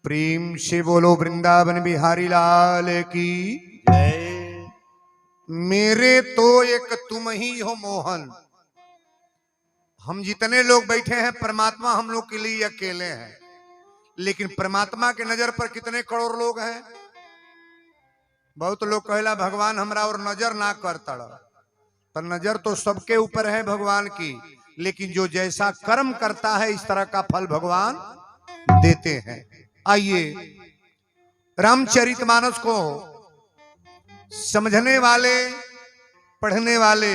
प्रेम से बोलो वृंदावन बिहारी लाल की जय। मेरे तो एक तुम ही हो मोहन। हम जितने लोग बैठे हैं परमात्मा हम लोग के लिए अकेले हैं, लेकिन परमात्मा के नजर पर कितने करोड़ लोग हैं। बहुत लोग कहला भगवान हमरा और नजर ना करता, पर नजर तो सबके ऊपर है भगवान की, लेकिन जो जैसा कर्म करता है इस तरह का फल भगवान देते हैं। आइए रामचरितमानस को समझने वाले, पढ़ने वाले,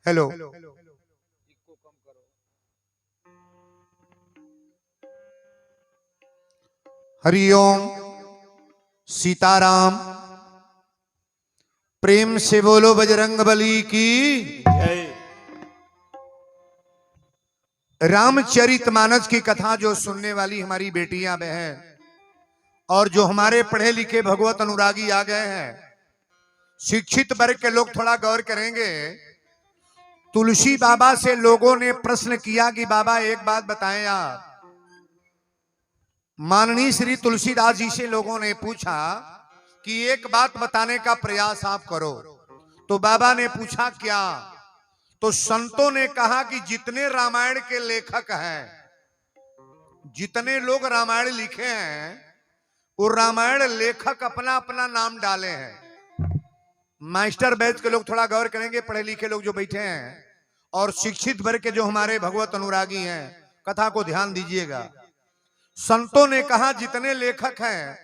हेलो, हरिओम, सीताराम, प्रेम से बोलो बजरंगबली की जय। रामचरितमानस की कथा जो सुनने वाली हमारी बेटियां बहन और जो हमारे पढ़े लिखे भगवत अनुरागी आ गए हैं, शिक्षित वर्ग के लोग थोड़ा गौर करेंगे। तुलसी बाबा से लोगों ने प्रश्न किया कि बाबा एक बात बताएं आप। माननीय श्री तुलसीदास जी से लोगों ने पूछा कि एक बात बताने का प्रयास आप करो। तो बाबा ने पूछा क्या? तो संतों ने कहा कि जितने रामायण के लेखक हैं, जितने लोग रामायण लिखे हैं, वो रामायण लेखक अपना अपना नाम डाले हैं। मास्टर बैच के लोग थोड़ा गौर करेंगे, पढ़े लिखे लोग जो बैठे हैं और शिक्षित वर्ग के जो हमारे भगवत अनुरागी हैं, कथा को ध्यान दीजिएगा। संतों ने कहा जितने लेखक हैं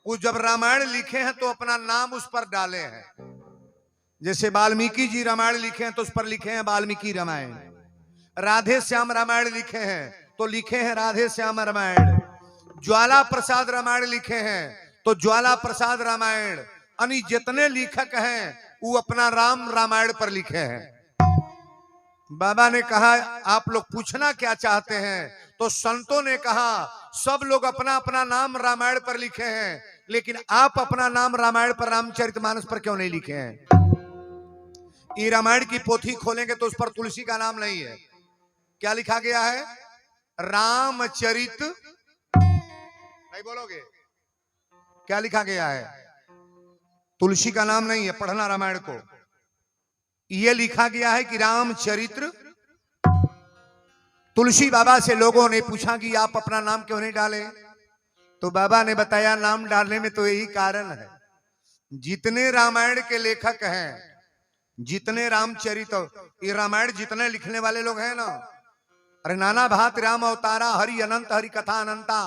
वो जब रामायण लिखे हैं तो अपना नाम उस पर डाले हैं। जैसे वाल्मीकि जी रामायण लिखे हैं तो उस पर लिखे हैं वाल्मीकि रामायण। राधे श्याम रामायण लिखे हैं तो लिखे हैं राधे श्याम रामायण। ज्वाला प्रसाद रामायण लिखे हैं तो ज्वाला प्रसाद रामायण। यानी जितने लेखक हैं वो अपना राम रामायण पर लिखे हैं। बाबा ने कहा आप लोग पूछना क्या चाहते हैं? तो संतों ने कहा सब लोग अपना अपना नाम रामायण पर लिखे हैं, लेकिन आप अपना नाम रामायण पर, रामचरितमानस पर क्यों नहीं लिखे हैं? ये रामायण की पोथी खोलेंगे तो उस पर तुलसी का नाम नहीं है। क्या लिखा गया है? रामचरित, नहीं बोलोगे? क्या लिखा गया है? तुलसी का नाम नहीं है, पढ़ना रामायण को। यह लिखा गया है कि रामचरित्र। तुलसी बाबा से लोगों ने पूछा कि आप अपना नाम क्यों नहीं डाले? तो बाबा ने बताया नाम डालने में तो यही कारण है, जितने रामायण के लेखक हैं, जितने रामचरित, ये रामायण जितने लिखने वाले लोग हैं ना, अरे नाना भात राम अवतारा, हरि अनंत हरि कथा अनंता,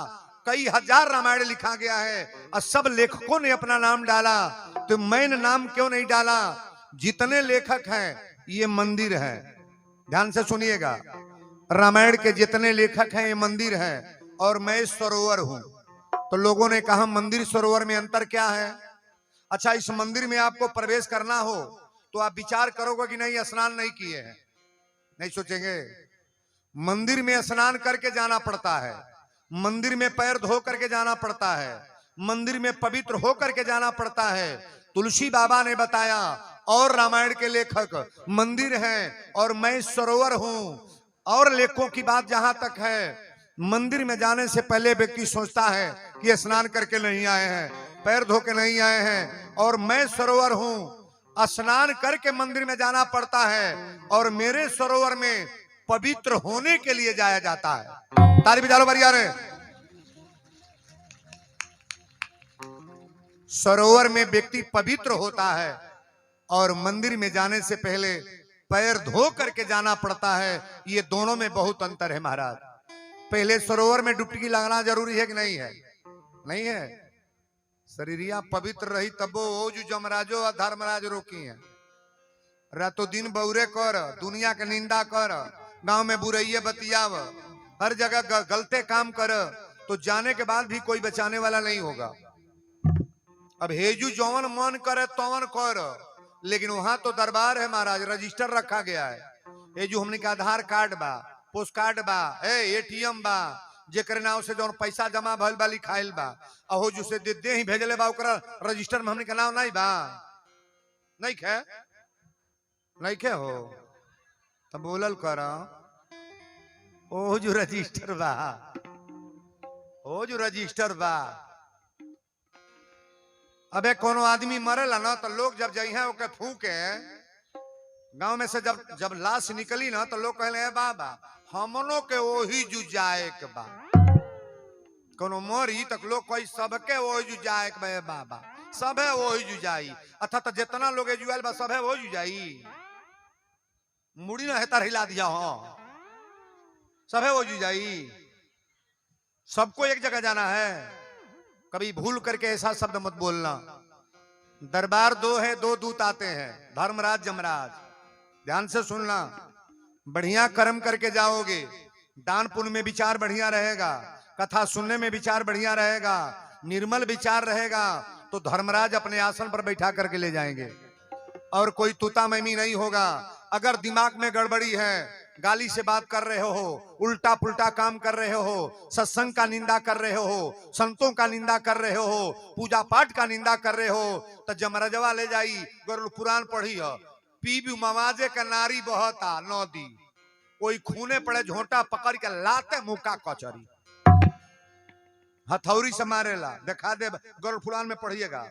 कई हजार रामायण लिखा गया है और सब लेखकों ने अपना नाम डाला। तो मैंने नाम क्यों नहीं डाला? जितने लेखक हैं ये मंदिर है, ध्यान से सुनिएगा। रामायण के जितने लेखक हैं ये मंदिर है और मैं सरोवर हूं। तो लोगों ने कहा मंदिर सरोवर में अंतर क्या है? अच्छा, इस मंदिर में आपको प्रवेश करना हो तो आप विचार करोगे कि नहीं स्नान नहीं किए हैं? नहीं सोचेंगे। मंदिर में स्नान करके जाना पड़ता है, मंदिर में पैर धो करके जाना पड़ता है, मंदिर में पवित्र हो करके जाना पड़ता है। तुलसी बाबा ने बताया और रामायण के लेखक मंदिर हैं और मैं सरोवर हूं। और लेखकों की बात जहां तक है, मंदिर में जाने से पहले व्यक्ति सोचता है कि स्नान करके नहीं आए हैं, पैर धो के नहीं आए हैं, और मैं सरोवर हूं। स्नान करके मंदिर में जाना पड़ता है और मेरे सरोवर में पवित्र होने के लिए जाया जाता है। ताली बजा लो बढ़िया रे। सरोवर में व्यक्ति पवित्र होता है और मंदिर में जाने से पहले पैर धो करके जाना पड़ता है। ये दोनों में बहुत अंतर है महाराज। पहले सरोवर में डुबकी लगाना जरूरी है कि नहीं है? नहीं है। शरीरिया पवित्र रही तबो वो जो जमराजो और धर्मराज रोकी है। रातों दिन बौरे कर, दुनिया के निंदा कर, गांव में बुराइये बतियाव, हर जगह गलते काम कर, तो जाने के बाद भी कोई बचाने वाला नहीं होगा। अब हेजू जौन मन करे तौन कर, लेकिन वहां तो दरबार है महाराज, रजिस्टर रखा गया है। हेजू हमने का आधार कार्ड बा, पोस्ट कार्ड बा, एटीएम बा, जेकर नाव से जौन पैसा जमा भइल बा लिखाइल बा, अहो जो से दे ही भेजले बा ओकरा रजिस्टर में हमने का नाम नहीं बा। नहीं खे, नहीं खे हो तो बोलल कर, ओ जो रजिस्टर बा हो जो रजिस्टर बा। अबे कोनो आदमी मरेला ना तो लोग जब जइहे ओके फूके, गांव में से जब लाश निकली ना तो लोग कहले बाबा हमनों के वही जुजाए के बा। कोनो मरी तक लोग कोई सबके वही जुजाए के बा बाबा, सबे वही जुजाई। अर्थात जितना लोग जुआल बा सबे वही जुजाई। मुड़ी ना हेतर हिला दिया हो, सबे वही जुजाई। सबको एक जगह जाना है। कभी भूल करके ऐसा शब्द मत बोलना। दरबार दो है, दो दूत आते हैं, धर्मराज जमराज। ध्यान से सुनना, बढ़िया कर्म करके जाओगे, दान पुण्य में विचार बढ़िया रहेगा, कथा सुनने में विचार बढ़िया रहेगा, निर्मल विचार रहेगा तो धर्मराज अपने आसन पर बैठा करके ले जाएंगे। और कोई तूता मैमी नहीं होगा। अगर दिमाग में गड़बड़ी है, गाली से बात कर रहे हो, उल्टा पुल्टा काम कर रहे हो, सत्संग का निंदा कर रहे हो, संतों का निंदा कर रहे हो, पूजा पाठ का निंदा कर रहे हो, तो जमरजवा ले जाई। गरुड़ पुराण पढ़ी हो, पीबी मवाजे का नारी बहता नदी, कोई खूने पड़े झोंटा पकड़ के लाते मुका कचरी, हथौरी से मारेला। देखा दे गरुड़ पुराण में पढ़िएगा।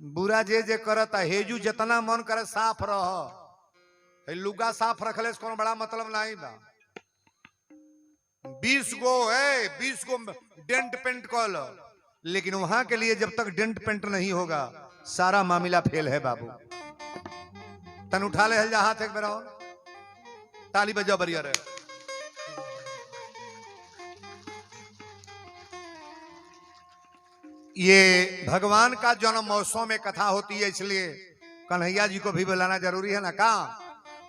बुरा जे जे करता हेजू जितना मन करे साफ रह। लुगा साफ रखले से कोनो बड़ा मतलब नहीं बा। 20 गो डेंट पेंट कॉल, लेकिन वहां के लिए जब तक डेंट पेंट नहीं होगा सारा मामला फेल है बाबू। तन उठा ले हल हाथ एक बार, ताली बजा बढ़िया रहे। ये भगवान का जन्म महोत्सव में कथा होती है, इसलिए कन्हैया जी को भी बुलाना जरूरी है ना। कहा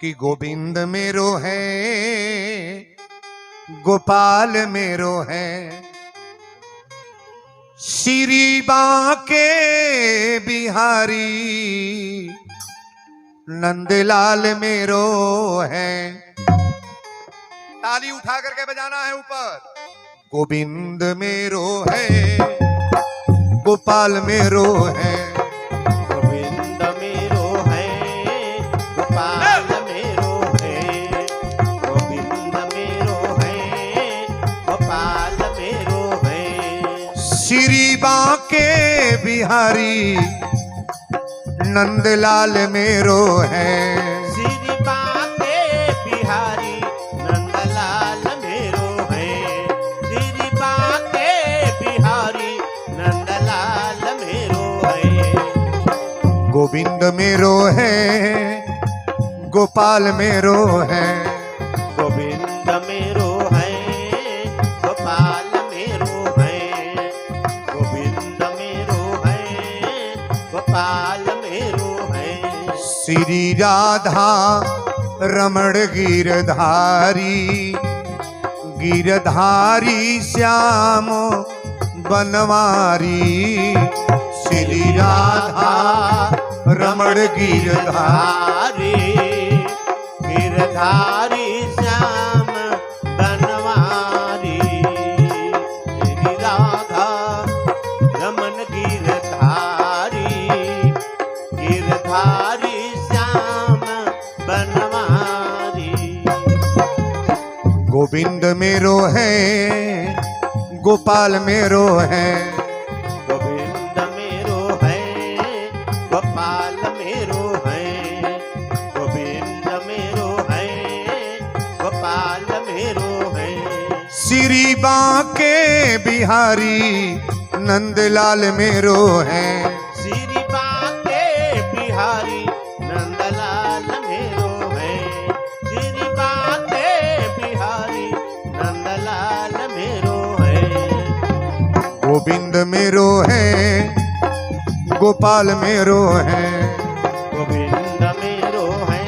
कि गोविंद मेरो है, गोपाल मेरो है, श्री बांके बिहारी नंदलाल मेरो है। ताली उठा करके बजाना है ऊपर। गोविंद मेरो है, गोपाल मेरो है, गोविंद मेरो है, गोपाल मेरो है, गोविंद मेरो है, गोपाल मेरो है, श्री बांके बिहारी नंदलाल मेरो है, श्री बांके बिहारी नंदलाल मेरो है, श्री बांके बिहारी नंदलाल मेरो है। गोविंद मेरो है, गोपाल मेरो है, गोविंद मेरो है, गोपाल मेरो है, गोविंद मेरो है, गोपाल मेरो है। श्री राधा रमण गिरधारी, गिरधारी श्याम बनवारी, श्री राधा रमण गिरधारी, गिरधारी श्याम बनवारी, श्री राधा रमन गिरधारी, गिरधारी श्याम बनवारी। गोविंद मेरो है, गोपाल मेरो है, गोविंद मेरो है, गोपाल मेरो है, गोविंद मेरो है, गोपाल मेरो है। श्री बांके बिहारी नंदलाल मेरो है, श्री बांके बिहारी नंदलाल मेरो है, श्री बांके बिहारी नंदलाल मेरो है। गोविंद मेरो है, गोपाल मेरो है, गोविंद मेरो है,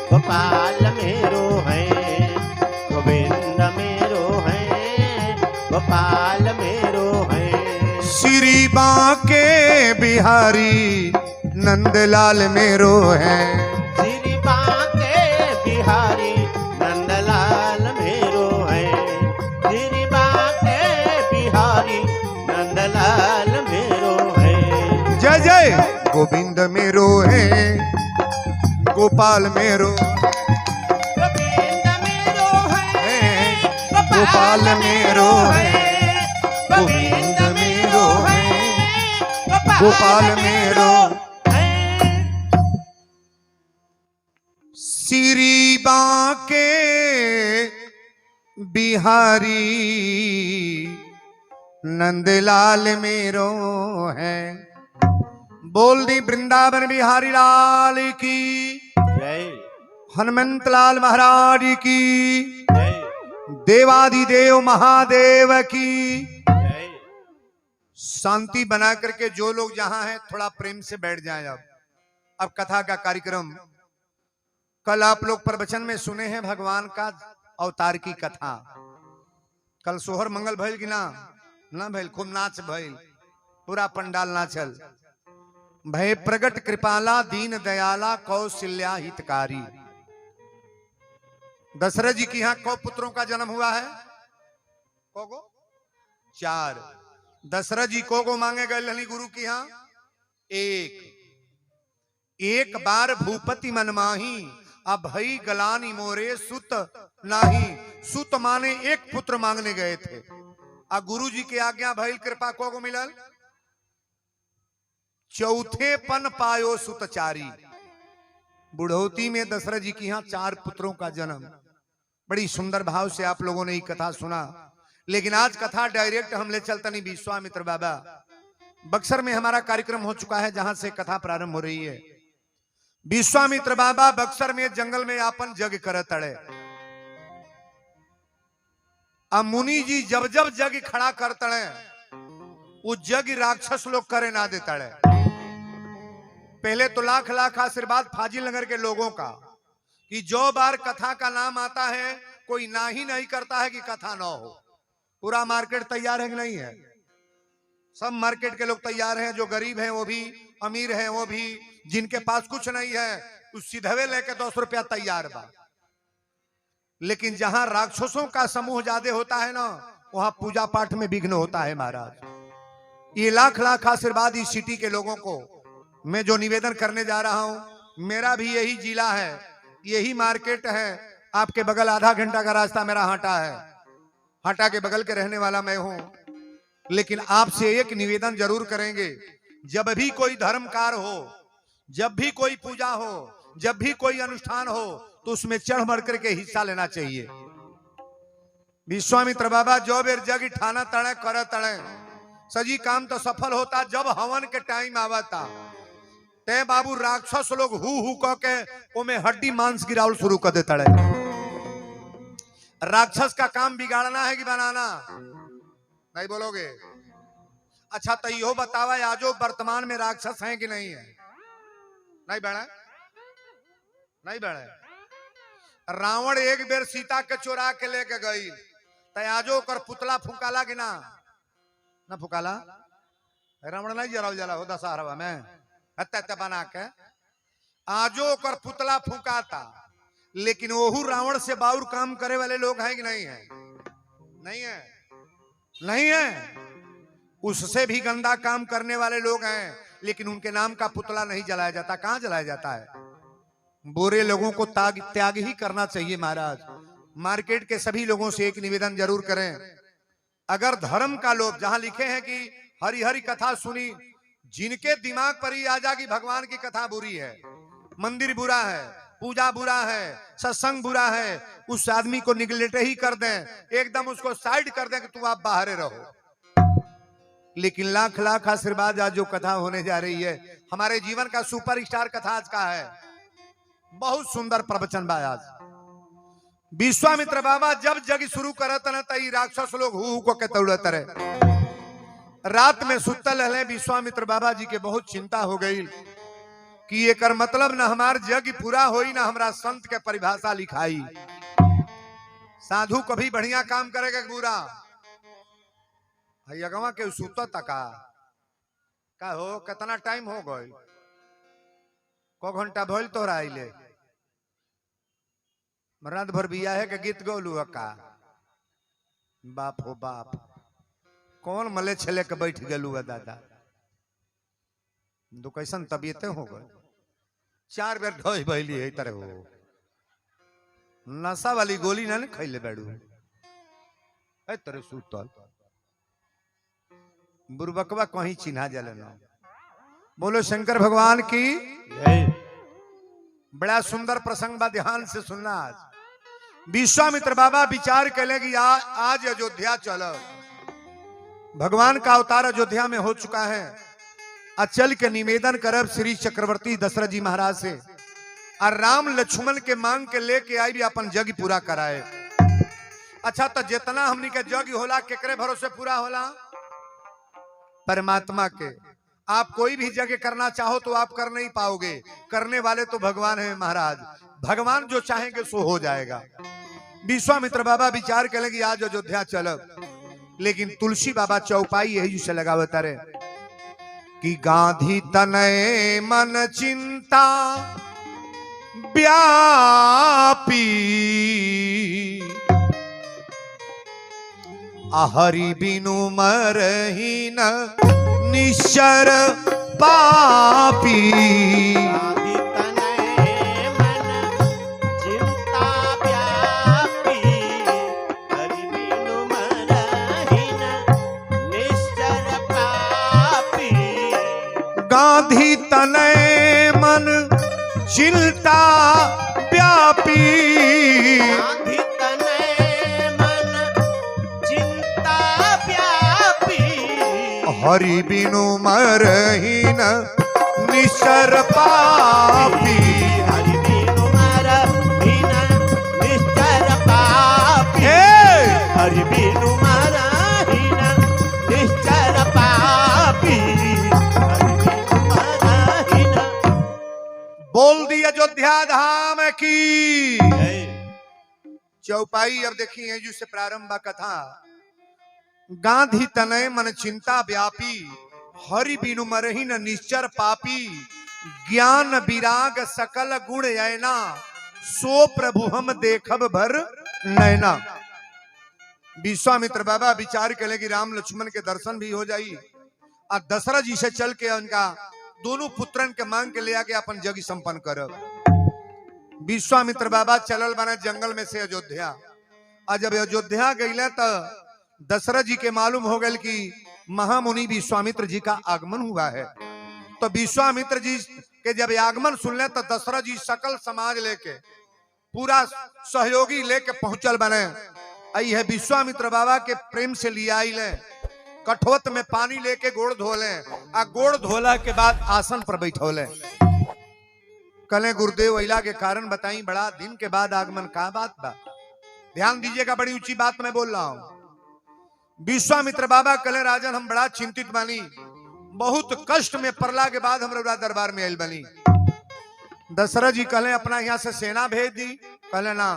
गोपाल मेरो है, गोविंद मेरो है, गोपाल मेरो है। श्री बांके बिहारी नंदलाल मेरो है, श्री बांके बिहारी नंदलाल मेरो है, श्री बांके बिहारी नंदलाल मेरो है। जय जय। गोविंद मेरो है, गोपाल मेरो गोविंद मेरो है, गोपाल मेरो है, गोविंद मेरो है, गोपाल मेरो श्री बांके बिहारी नंदलाल मेरो है। बोल दी वृंदावन बिहारी लाल की जय, हनुमंत लाल महाराज की जय, देवादिदेव महादेव की जय। शांति बना करके जो लोग जहां हैं थोड़ा प्रेम से बैठ जाएं। अब कथा का कार्यक्रम, कल आप लोग प्रवचन में सुने हैं भगवान का अवतार की कथा। कल सोहर मंगल भइल कि ना भइल, खूब नाच भइल, पूरा पंडाल नाचल। भय प्रगट कृपाला दीन दयाला कौशल्या हितकारी। दशरथ जी के यहाँ कौ पुत्रों का जन्म हुआ है? को 4। दशरथ जी को मांगे गए लनी गुरु के यहाँ? एक बार भूपति मनमाही अब भई गलानी मोरे सुत नाही। सुत माने एक पुत्र मांगने गए थे, आ गुरु जी की आज्ञा भइल, कृपा को मिलल। चौथे पन पायो सुतचारी। बुढ़ौती में दशरथ जी की यहाँ 4 पुत्रों का जन्म। बड़ी सुंदर भाव से आप लोगों ने ये कथा सुना। लेकिन आज कथा डायरेक्ट हम ले चलता नहीं विश्वामित्र बाबा। बक्सर में हमारा कार्यक्रम हो चुका है, जहां से कथा प्रारंभ हो रही है। विश्वामित्र बाबा बक्सर में जंगल में आपन जग कर तड़े। अब मुनि जी जब जब जग खड़ा कर तड़े, वो जग राक्षस लोग करे ना दे तड़े। पहले तो लाख लाख आशीर्वाद फाजिल नगर के लोगों का कि जो बार कथा का नाम आता है कोई ना ही नहीं करता है कि कथा ना हो। पूरा मार्केट तैयार है कि नहीं है? सब मार्केट के लोग तैयार हैं, जो गरीब हैं वो भी, अमीर हैं वो भी, जिनके पास कुछ नहीं है उस सीधवे लेके 200 रुपया तैयार बा। लेकिन जहां राक्षसों का समूह ज्यादा होता है ना, वहां पूजा पाठ में विघ्न होता है महाराज। ये लाख लाख आशीर्वाद इस सिटी के लोगों को मैं जो निवेदन करने जा रहा हूं, मेरा भी यही जिला है, यही मार्केट है। आपके बगल आधा घंटा का रास्ता मेरा हाटा है, हाटा के बगल के रहने वाला मैं हूं। लेकिन आपसे एक निवेदन जरूर करेंगे, जब भी कोई धर्मकार हो, जब भी कोई पूजा हो, जब भी कोई अनुष्ठान हो, तो उसमें चढ़ बढ़ करके हिस्सा लेना चाहिए। विश्वामित्र बाबा जो बेर जग ठाना तड़े कर तड़े, सजी काम तो सफल होता। जब हवन के टाइम आवता ते बाबू राक्षस लोग हु कह के ओमे हड्डी मांस गिरावल शुरू कर दे तड़े। राक्षस का काम बिगाड़ना है कि बनाना? नहीं बोलोगे? अच्छा तो यो बतावा, आजो वर्तमान में राक्षस हैं कि नहीं है? नहीं बढ़े, नहीं बढ़े। रावण एक बेर सीता के चोरा के लेके गई, तयाजो कर पुतला फुकाला कि ना फुकाला? रावण नहीं जराव जला हो दशहरा में हत्या बना के आजो कर पुतला फुकाता। लेकिन वहू रावण से बाउर काम करे वाले लोग हैं कि नहीं है? नहीं है, नहीं है। उससे भी गंदा काम करने वाले लोग हैं, लेकिन उनके नाम का पुतला नहीं जलाया जाता। कहां जलाया जाता है? बुरे लोगों को त्याग ही करना चाहिए महाराज। मार्केट के सभी लोगों से एक निवेदन जरूर करें, अगर धर्म का लोग जहां लिखे हैं कि हरि हरि कथा सुनी, जिनके दिमाग पर ही आ जा कि भगवान की कथा बुरी है, मंदिर बुरा है, पूजा बुरा है, सत्संग बुरा है, उस आदमी को निगलेक्ट ही कर दें, एकदम उसको साइड कर दें कि तुम आप बाहर रहो। लेकिन लाख लाख आशीर्वाद आज जो कथा होने जा रही है, हमारे जीवन का सुपरस्टार कथा आज का है। बहुत सुंदर प्रवचन बा आज। विश्वामित्र बाबा जब जग शुरू करत न तई राक्षस लोग हु को के तौड़त रहे। रात में सुतल हले विश्वामित्र बाबा जी के बहुत चिंता हो गई कि एकर मतलब न हमार जग पूरा होई, ना हमरा संत के परिभाषा लिखाई। साधु कभी बढ़िया काम करेगा बुरा यगवा के सुता तका का हो? कितना टाइम हो गए? को घंटा भइल तोरा आइले? रात भर बिया है के गीत गौलू का? बाप हो बाप, कौन मले छले के बैठ गेलू दादा? दो कैसन तबीयते हो गए? 4 बेर ढोई भैली है तरह हो। नशा वाली गोली ना खैले बैठू। है तेरे सूतल बुरबकवा कहीं चिन्हा जलना। बोलो शंकर भगवान की। जय बड़ा सुंदर प्रसंग बा, ध्यान से सुनना। आज विश्वामित्र बाबा विचार करें कि आज अयोध्या चलो। भगवान का अवतार अयोध्या में हो चुका है। अचल के निवेदन करब श्री चक्रवर्ती दशरथ जी महाराज से, और राम लक्ष्मण के मांग के लेके आई भी अपन जग पूरा कराए। अच्छा, तो जितना हमनी के जग होला केकरे भरोसे पूरा होला? परमात्मा के। आप कोई भी जगह करना चाहो तो आप कर नहीं पाओगे, करने वाले तो भगवान है महाराज। भगवान जो चाहेंगे सो हो जाएगा। विश्वामित्र बाबा विचार करेंगे आज अयोध्या चलब, लेकिन तुलसी बाबा चौपाई यही से लगावता रहे कि गांधी तनय मन चिंता व्यापी, हरि बिनु मरहीन निश्चर पापी। आदि तनय मन चिंता व्यापी, हरि बिनु मरहीन निश्चर पापी। गांधी तनय मन चिंता व्यापी, गांधी तनय मन चिंता व्यापी, हरि बिनु मरहीन निश्चर पापी। हरि बिनु मरहीन निश्चर पापी, हरि बिनु मरहीन निश्चर पापी, हरि बिनु मरहीन। बोल दी अयोध्या धाम की। जय चौपाई अब देखिए यू से प्रारंभ कथा। गांधी तनय मन चिंता व्यापी, हरि बिनु मरहीन निश्चर पापी। ज्ञान विराग सकल गुण ऐना, सो प्रभु हम देखब भर नैना। विश्वामित्र बाबा विचार करें कि राम लक्ष्मण के दर्शन भी हो जाई, और दशरथ जी से चल के उनका दोनों पुत्रन के मांग के ले आके अपन जग संपन्न करब। विश्वामित्र बाबा चलल बने जंगल में से अयोध्या। और जब अयोध्या गईले तो दशरथ जी के मालूम हो गए कि महामुनि विश्वामित्र जी का आगमन हुआ है। तो विश्वामित्र जी के जब आगमन सुनले तो दशरथ जी सकल समाज लेके पूरा सहयोगी लेके पहुंचल बने। आई है विश्वामित्र बाबा के प्रेम से लिया आइले, कठोत में पानी लेके गोड़ धोले, आ गोड़ धोला के बाद आसन पर बैठोले। कले गुरुदेव अइला के कारण बताई, बड़ा दिन के बाद आगमन का बात बा? ध्यान दीजिएगा, बड़ी ऊंची बात मैं बोल रहा हूं। विश्वामित्र बाबा कले राजन हम बड़ा चिंतित बानी, बहुत कष्ट में पड़ला के बाद हमरा दरबार में आयल बनी। दशरथ जी कहले अपना यहाँ से सेना भेज दी। कहले ना।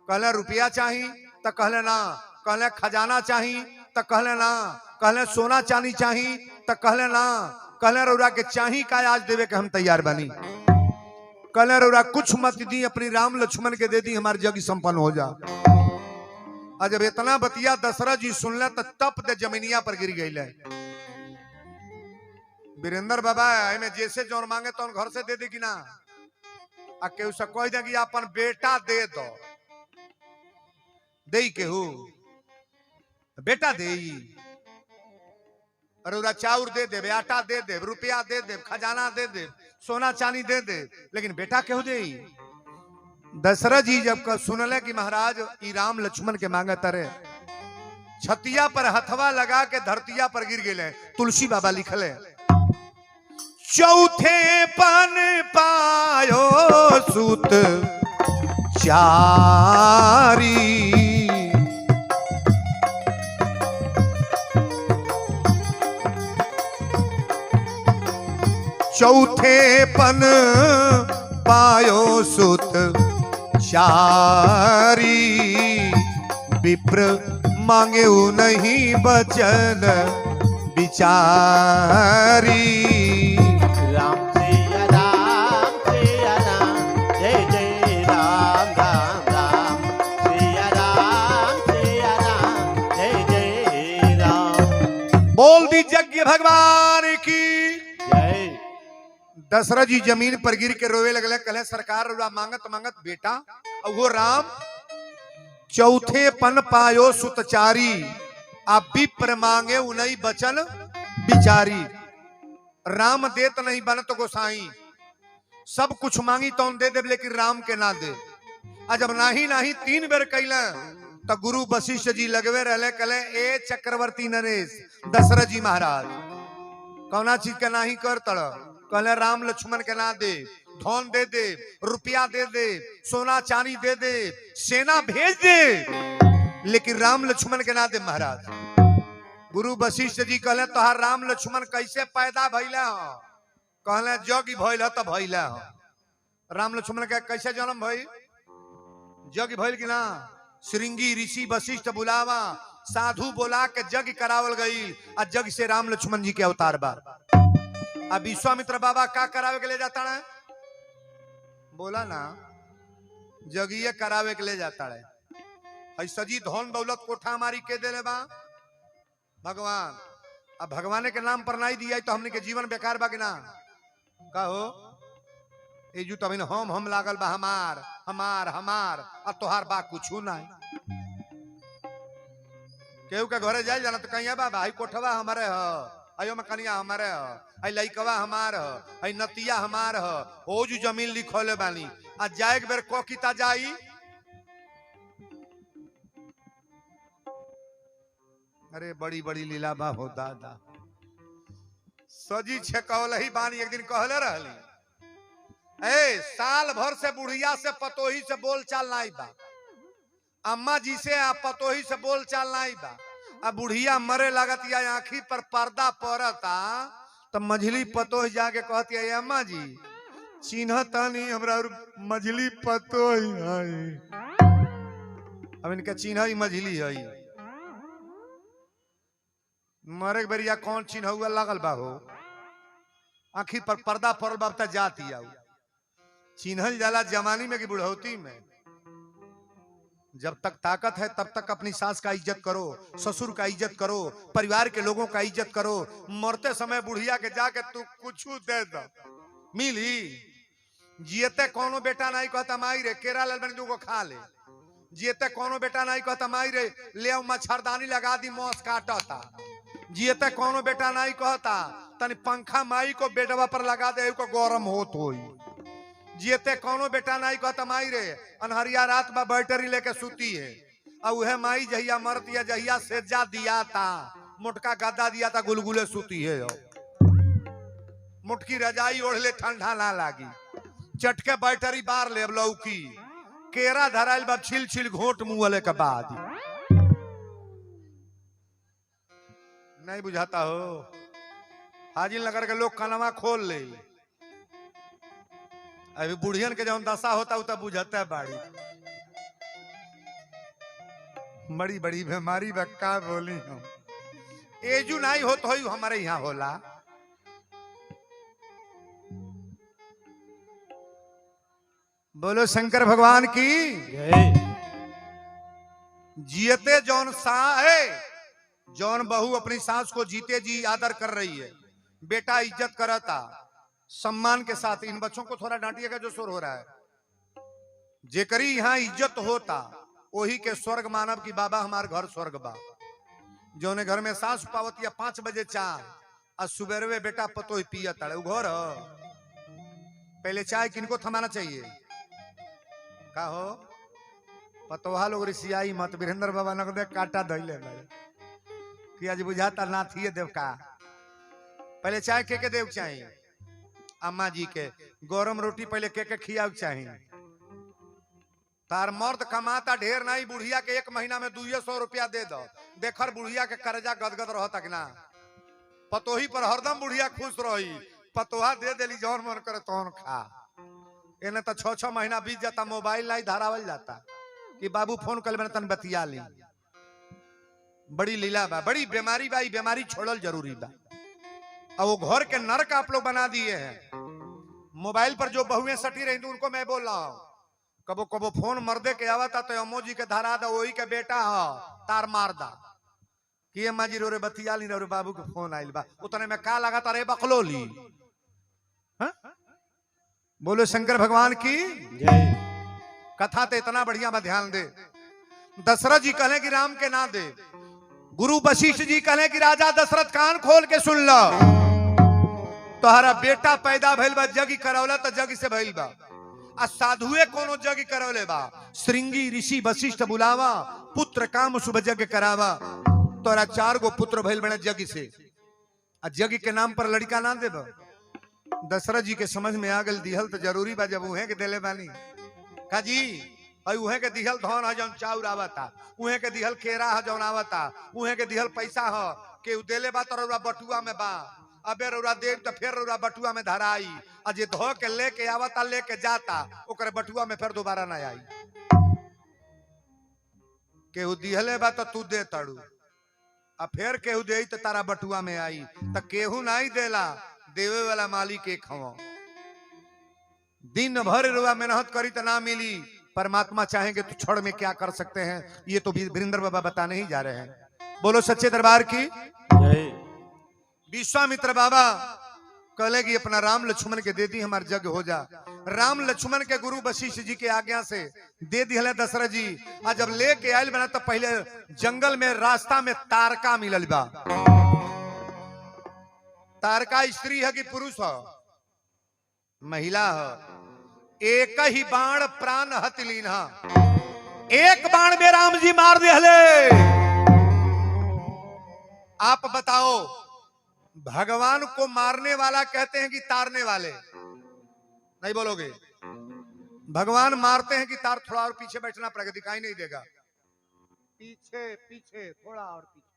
कहले रुपया चाहिए तो कहले ना। कहले खजाना चाहिए तो कहले ना। कहले सोना चांदी चाहिए तो कहले ना। कहले रौरा के चाहिए का आज देवे के हम तैयार बनी। कहले रौरा कुछ मत दी, अपनी राम लक्ष्मण के दे दी, हमारे जग संपन्न हो जा। और जब इतना बतिया दशरथ जी सुनले तो तप दे जमीनिया पर गिर गई। वीरेंद्र बाबा में जैसे जोन मांगे तो घर से दे दे कि ना, आ केहू से कह दे कि अपन बेटा दे दो, दे केहू बेटा दे, अरे चाउर दे दे, आटा दे दे, रुपया दे दे, खजाना दे दे, सोना चांदी दे दे, लेकिन बेटा केहू दे। दशरथ जी जब सुनले कि महाराज ई राम लक्ष्मण के मांगे तरे, छतिया पर हथवा लगा के धरतिया पर गिर गए। तुलसी बाबा लिखले, चौथे पन पायो सूत चारी, चौथे पन पायो सुत चारी, विप्र मांगे नहीं बचन बिचारी। राम सिया राम, जय जय राम राम राम, सिया राम, जय जय राम। बोल दी यज्ञ भगवान की। जय। दशरथ जी जमीन पर गिर के रोवे लगले। कहले सरकार रोड़ा मांगत मांगत बेटा, और वो राम चौथे पन पायो सुतचारी, आप विप्र मांगे उन्हीं बचन बिचारी। राम देत नहीं बनत गोसाई, सब कुछ मांगी तो दे दे, लेकिन राम के ना दे। आ जब नाही नाही 3 बेर कैले तो गुरु वशिष्ठ जी लगवे रहले, कहले ए चक्रवर्ती नरेश दशरथ जी महाराज, कौना चीज के नाही कर तड़? कहले राम लक्ष्मण के ना दे, धन दे दे, रुपया दे दे, सोना चांदी दे दे, सेना भेज दे, लेकिन राम लक्ष्मण के ना दे महाराज। गुरु वशिष्ठ जी कहले तोहार राम लक्ष्मण कैसे पैदा भइले हो? कहले जग भइल तो भइले हो। राम लक्ष्मण के कैसे जन्म भइल? जग भइल कि ना? श्रृंगी ऋषि वशिष्ठ बुलावा, साधु बोला के जग करावल गई, और जग से राम लक्ष्मण जी के अवतार बा। अब विश्वामित्र बाबा का करावे के ले जाता है? बोला ना, जगिए करावे के ले जाता है। सजी धन दौलत कोठा हमारी के दे ले बा भगवान। अब भगवान के नाम पर नहीं दिया तो हमने के जीवन बेकार बा कि ना? कहो ए जू तब हम लागल बा, हमार हमार हमार, अब तोहार बा कुछ नहीं। केहू के घरे जाए जाना तो कहीं बा भाई कोठवा हमारे हो, अयो मकनिया हमारे हो, आई लइकवा हमार हो, आई नतिया हमार हो, ओ जू जमीन लिखोले बानी। आ जाए एक बेर कोकिता जाई, अरे बड़ी बड़ी लीला बा हो दादा। सजी छकौल ही बानी, एक दिन कहले रहली ए साल भर से बुढ़िया से पतोही से बोल चाल नहीं बा, अम्मा जी से आप पतोही से बोल चाल नहीं बा। अब बुढ़िया मरे लागत या आंखी पर पर्दा पड़ता, तो मझली पतोही जाके कहती है अम्मा जी चिन्हता नहीं हमरा मझली पतोही है। अब इनका चिन्ह ही मझली है। मरे बरिया कौन चिन्ह हुआ लागल बा हो, आंखी पर पर्दा पड़ल बा त जाती आओ। चिन्हल जाला जवानी में कि बुढ़ौती में? जब तक ताकत है तब तक अपनी सास का इज्जत करो, ससुर का इज्जत करो, परिवार के लोगों का इज्जत करो। मरते समय बुढ़िया के जाके तू कुछ दे दो मिली। जियते कोनो बेटा नहीं कहता माई रे केरा लाल बनी तू खा ले, जियते कोनो बेटा नहीं कहता माई रे ले मच्छरदानी लगा दी मौस काटता, जियते कोनो बेटा नहीं कहता तनी पंखा माई को बेटवा पर लगा दे को गरम होत होई, जियते कोनो बेटा नहीं कहता माई रे अनहरिया रात में बैटरी लेके सूती है। और वह माई जहिया मरती है, जहिया सेजा दिया था, मोटका गद्दा दिया था, गुलगुले सूती है, मुटकी रजाई ओढ़ ले ठंडा ना लागी, चटके बैटरी बार ले लौकी, केरा धराइल बा छिल छिल घोट मुँहले के बाद। नहीं बुझाता हो? हाजिर नगर के लोग कनवा खोल ले। अभी बुढ़ियन के जब दशा होता तब बुझाता है बाड़ी। बड़ी बड़ी बीमारी बक्का बोली हम एजू नहीं हो तो हमारे यहाँ होला। बोलो शंकर भगवान की। जियते जौन सा है, जौन बहू अपनी सास को जीते जी आदर कर रही है, बेटा इज्जत करता सम्मान के साथ। इन बच्चों को थोड़ा डांटिएगा जो शोर हो रहा है। जेकरी यहाँ इज्जत होता वही के स्वर्ग मानव की बाबा हमार घर स्वर्ग बा। जौने घर में सास पावत या 5 बजे चाय और सुबेरवे बेटा पतोही पिया तड़े घर। पहले चाय किनको थमाना चाहिए? का हो पतोहा लोग रिसियाई मत। वीरेंद्र बाबा नगदे काटा धैले कि आज बुझाता ना थिए देव का। पहले चाय के देव चाहिए अम्मा जी के, गरम रोटी पहले के खिया चाहिए। तार मर्द कमाता ढेर नहीं, बुढ़िया के 1 महीना में 200 रुपया दे दो, देखर बुढ़िया के कर्जा गदगद रहता कि ना। पतोही पर हरदम बुढ़िया खुश रही, पतोहा दे देली जौन मन करे तौन खा। एने तो 6-6 महीना बीत जाता, मोबाइल नहीं धारावल जाता कि बाबू फोन कर मैंने तन बतिया ली। बड़ी लीला बा, बड़ी बीमारी बा। बीमारी छोड़ल जरूरी बा। और वो घर के नरक आप लोग बना दिए हैं। मोबाइल पर जो बहुएं सटी रही उनको मैं बोल रहा हूं, कबो कबो फोन मर्दे के आवा था तो अम्मो जी के धरा दा, वही के बेटा हो तार मार दा कि अम्मा जी रे बतिया ली रे बाबू के फोन आइल बा। उतने में का लगा रे बकलोली। बोलो शंकर भगवान की जय। कथा तो इतना बढ़िया बा, ध्यान दे। दशरथ जी कहले कि राम के ना दे। गुरु वशिष्ठ जी कहले कि राजा दशरथ कान खोल के सुन लो, तोहरा बेटा पैदा भइल बा, जगी करौला तो जग से भइल बा, आ साधुए कोनो जगी करौले बा। श्रृंगी ऋषि वशिष्ठ बुलावा, पुत्र काम शुभ जग करावा। तोरा 4 गो पुत्र भइल बने जगी से, आ जगी के नाम पर लड़का ना देब। दशरथ जी के समझ में आ गल दिहल तो जरूरी बा, जब उहे के देले बानी का जी उहे के दिहल धन है जौन चाउर आवता, उहे के दिहल केरा है जौन आवता, उहे के दिहल पैसा है के देले बा तो रउरा बटुआ में बा। अबे रउरा देव तो फिर रउरा बटुआ में धराई, आ जे धो के लेके आवता लेके जाता ओकरे बटुआ में फिर दोबारा ना आई। केहू दिहले बा तो तू दे तड़ू, आ फिर केहू दे तो तारा बटुआ में आई, तो केहू नहीं देला, देवे वाला मालिक एक हवा। दिन भर रुआ मेहनत करी तो ना मिली, परमात्मा चाहेंगे तो क्षण में क्या कर सकते हैं, ये तो वीरेंद्र बाबा बताने ही जा रहे हैं। बोलो सच्चे दरबार की जय। विश्वामित्र बाबा कहले कि अपना राम लक्ष्मण के दे दी, हमार जग हो जा। राम लक्ष्मण के गुरु वशिष्ठ जी के आज्ञा से दे दी हले दशरथ जी। आज जब लेके आयल बना तो पहले जंगल में रास्ता में तारका मिलल बा। तारका स्त्री है कि पुरुष है? महिला है। एक ही बाण प्राण हतलीन, एक बाण में राम जी मार दे हले। आप बताओ, भगवान को मारने वाला कहते हैं कि तारने वाले? नहीं बोलोगे? भगवान मारते हैं कि तार? थोड़ा और पीछे बैठना पड़ेगा, दिखाई नहीं देगा। पीछे पीछे थोड़ा और पीछे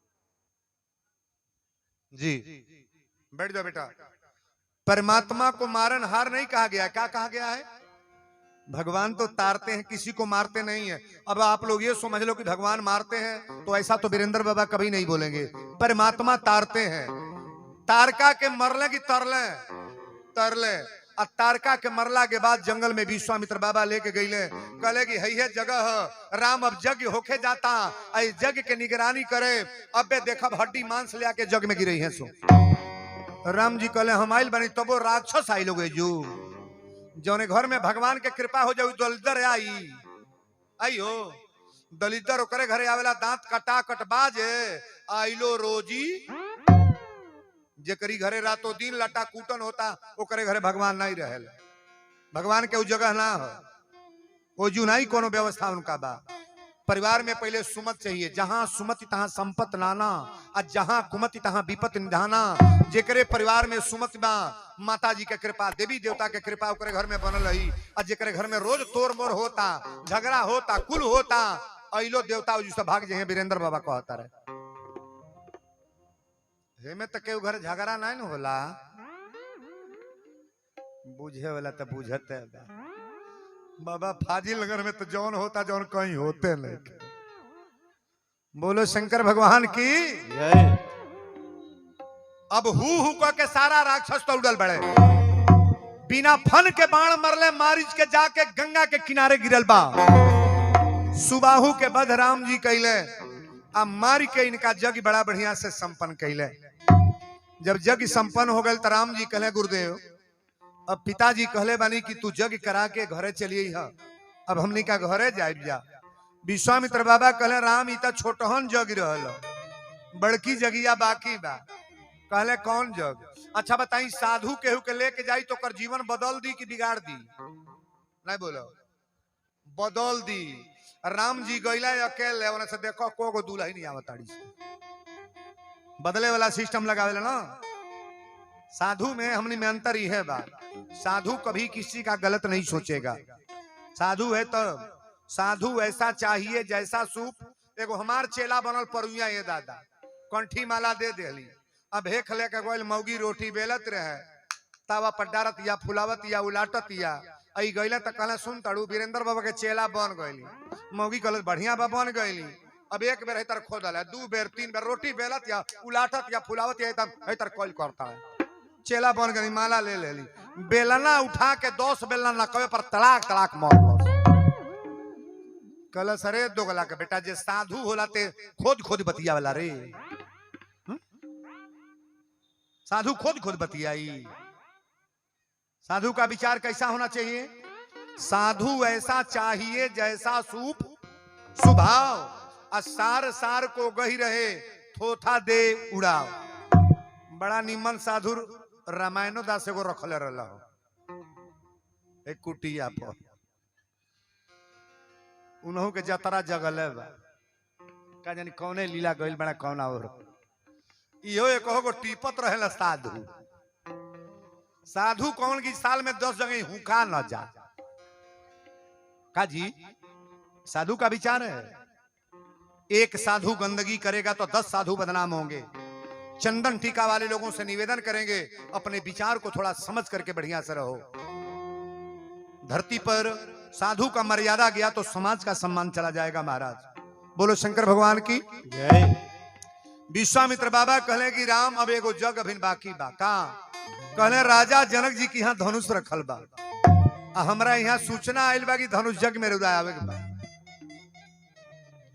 जी, बैठ जाओ बेटा। परमात्मा को मारन हार नहीं कहा गया, क्या कहा गया है? भगवान तो तारते हैं, किसी को मारते नहीं है। अब आप लोग ये समझ लो कि भगवान मारते हैं, तो ऐसा तो वीरेंद्र बाबा कभी नहीं बोलेंगे। परमात्मा तारते हैं। तारका के मरले की तरले तरले, और तारका के मरला के बाद जंगल में विश्वामित्र बाबा लेके गईले, कहले कि है जगह है, राम अब जग होके जाता, आई जग के निगरानी करे। अबे देखब हड्डी मांस ले आके जग में गिरई है। सो राम जी कहले हम आइल बनी, तबो राक्षस आई लोगे जू, जौने घर में भगवान के कृपा हो जाऊ दलिदर आई हो। दलिदर ओकरे घरे आवेला, दांत कटा कट बाजे, आइलो रोजी। जेकरी घरे रातों दिन लटा कूटन होता, ओकरे घरे भगवान नहीं रहेला। भगवान के उ जगह ना हो, वो जू नहीं कोनो व्यवस्था उनका बा। परिवार में पहले सुमत चाहिए, जहां सुमति तहां संपत नाना, और जहां कुमति तहां विपत निधाना। जेकरे परिवार में सुमति बा, माता जी के कृपा, देवी देवता के कृपा ओकरे घर में बनल रही। और जेकरे घर में रोज तोड़ मोड़ होता, झगड़ा होता, कुल होता, अइलो देवता जिससे भाग जे वीरेंद्र बाबा कहता रहे। में तो केहू घर झगड़ा नहीं न होला, बुझे वाला तो बुझते बाबा। फाजिल नगर में तो जौन होता जौन कहीं होते नहीं। बोलो शंकर भगवान की जय। अब हु कह के सारा राक्षस तो उड़ल बड़े, बिना फन के बाण मरले मारिच के जाके गंगा के किनारे गिरल बा। सुबाहु के बध राम जी कैले, अब मार के इनका जग बड़ा बढ़िया से संपन्न कैले। जब जग संपन्न हो गए तो राम जी कहले गुरुदेव, अब पिताजी कहले बानी कि तू जग करा के घरे चलिए, अब हमनी का घरे जाए जा। विश्वामित्र बाबा कहले राम ई तो छोटहन जग रहल, बड़की जगिया बाकी बा। कहले कौन जग? अच्छा बताई, साधु केहू के लेके जाई तो कर जीवन बदल दी कि बिगाड़ दी? नहीं बोलो, बदल दी। राम जी गईला अकेले, उन्हें से देखो को दूल्हा ही नहीं आवताड़ी से। बदले वाला सिस्टम लगावेला ना। साधु में हमने में अंतर ही है बात। साधु कभी किसी का गलत नहीं सोचेगा। साधु है तो साधु ऐसा चाहिए जैसा सूप। एगो हमार चेला बनल परुया, ये दादा कंठी माला दे देली, अब हेख लेके गोल मौगी रोटी बेलत रहे, तावा पर डारत या फुलावत या उलाटत या आई गईला तो कहला सुन तड़ू वीरेंद्र बाबा के चेला बन गईली। मौगी कहल बढ़िया बा बन गईली। अब एक बेर हेतर खोदल है, 2 बेर 3 बेर रोटी बेलत या उलाटत या फुलावत या हेतर कॉल करता है, चेला बन गई। माला ले लेली, बेलना उठा के 10 बेलना नकवे पर तड़ाक तड़ाक मार कहल सरे दोगला के बेटा जे साधु होला ते खोद खोद बतिया वाला रे। साधु खोद खोद बतियाई। साधु का विचार कैसा होना चाहिए? साधु ऐसा चाहिए जैसा सूप सुभाव आ सार सार को गही रहे थोथा दे उड़ाओ। बड़ा निमन साधु रामायणो दास को रखले रहला हो एक कुटिया पर उन्हों के जतरा जगल बा का जानी कौने लीला गइल बड़ा कौन और इहो एक हो टीपत रहेला साधु। साधु कौन की साल में 10 जगह हुका न जा का जी साधु का विचार है एक साधु गंदगी करेगा तो 10 साधु बदनाम होंगे। चंदन टीका वाले लोगों से निवेदन करेंगे अपने विचार को थोड़ा समझ करके बढ़िया से रहो। धरती पर साधु का मर्यादा गया तो समाज का सम्मान चला जाएगा। महाराज बोलो शंकर भगवान की जय। विश्वामित्र बाबा कहले कि राम अब एगो जग अभिन बाकी बा का कहले राजा जनक जी की यहाँ धनुष रखल बा हमरा यहाँ सूचना आयल बा कि धनुष जग में रुदा आवे के बा।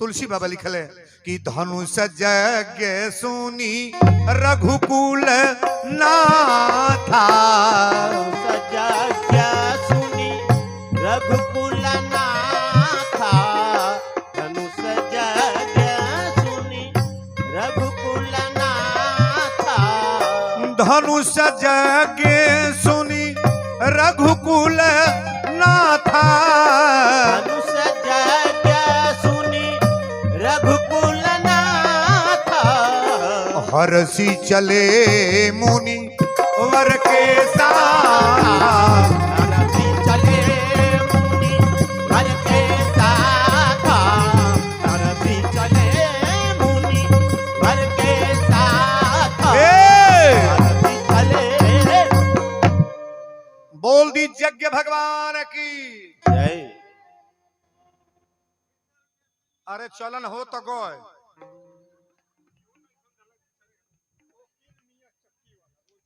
तुलसी बाबा लिखले कि धनुष जग सुनी रघुकुल नाथा सजग सुनी रघुकुल नाथा धनुष जग सुनी रघुकुल नाथा धनुष जग सुनी रघुकुल नाथा धनुष जग सुनी रघुकुल नाथा हरसी चले मुनि वर के साथ हरसी चले मुनि वर के साथ हरसी चले मुनि वर के साथ हरसी चले। बोल दी यज्ञ भगवान की जय। अरे चलन हो तो गोय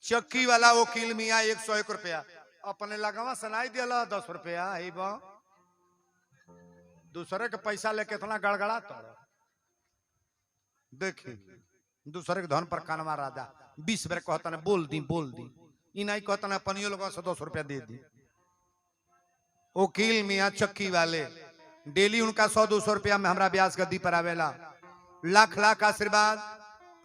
चक्की वाला वकील मिया 101 रुपया अपने लगवा सुनाई दिया 10 रुपया ही बा दूसरे के पैसा लेके इतना गड़गड़ा तो देखी दूसरे के धन पर कानवा राजा 20 बेर कहता ने बोल दी इ नहीं कहता ने अपनियो लोगों से 200 रुपया दे दी। वकील मिया चक्की वाले डेली उनका 100-200 रुपया में हमरा ब्याज गद्दी पर आवेला। लाख लाख आशीर्वाद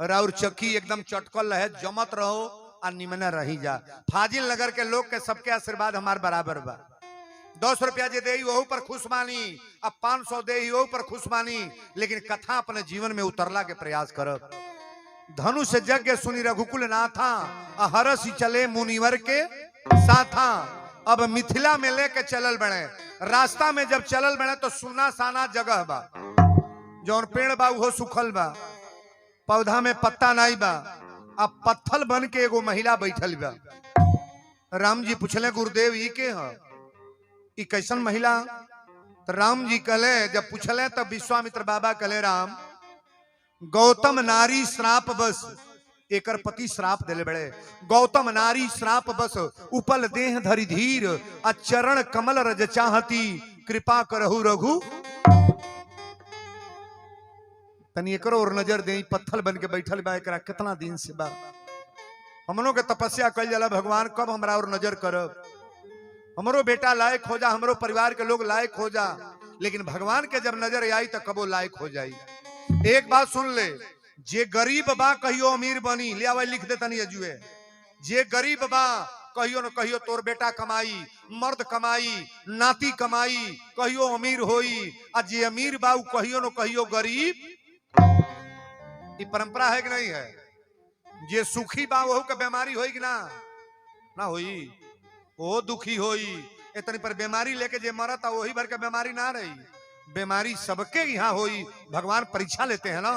और चक्की एकदम चटकल रहे जमत रहो और निमन रही जा। फाजिल नगर के लोग के सबके आशीर्वाद हमार बराबर बा। 10 रुपया जे दे वहू पर खुश मानी अब 500 दे वहू पर खुश मानी लेकिन कथा अपने जीवन में उतरला के प्रयास करब। धनुष यज्ञ सुनी रघुकुल नाथा हरसी चले मुनिवर के साथा। अब मिथिला में लेके चलल बने रास्ता में जब चलल बने तो सुना साना जगह बा जौन पेड़ बा वो सुखल बा पौधा में पत्ता नहीं बा। अब पत्थल बन के एगो महिला बैठल बा। राम जी पूछले गुरुदेव ये के है ई कैसन महिला तो राम जी कहले जब पूछले तब विश्वामित्र बाबा कहले राम गौतम नारी श्राप बस एकर पति श्राप दिले बड़े। गौतम नारी श्राप बस उपल देह धरि धीर आ चरण कमल रज चाहती कृपा करहु रघु। तनी एकरो और नजर दे पत्थल बन के बैठल बा एकरा कितना दिन से बा। हमनों के तपस्या कल जाला भगवान कब हमरा और नजर करब हमरो बेटा लायक हो जा हमरो परिवार के लोग लायक हो जा लेकिन भगवान के जब नजर आई तो कबो लायक हो जाई। एक बात सुन ले जे गरीब बा कहियो अमीर बनी ले आवे लिख दे तनी अजुए जे गरीब बा कहियो न कहियो तोर बेटा कमाई मर्द कमाई नाती कमाई कहियो अमीर होई आ जे अमीर बा कहियो न कहियो गरीब। ये परंपरा है कि नहीं है। जे सुखी बा वहू के बीमारी होई कि ना होई वो दुखी होई इतनी पर बीमारी लेके जे मरत वही भर के बीमारी ना रही बीमारी सबके यहाँ होई। भगवान परीक्षा लेते हैं ना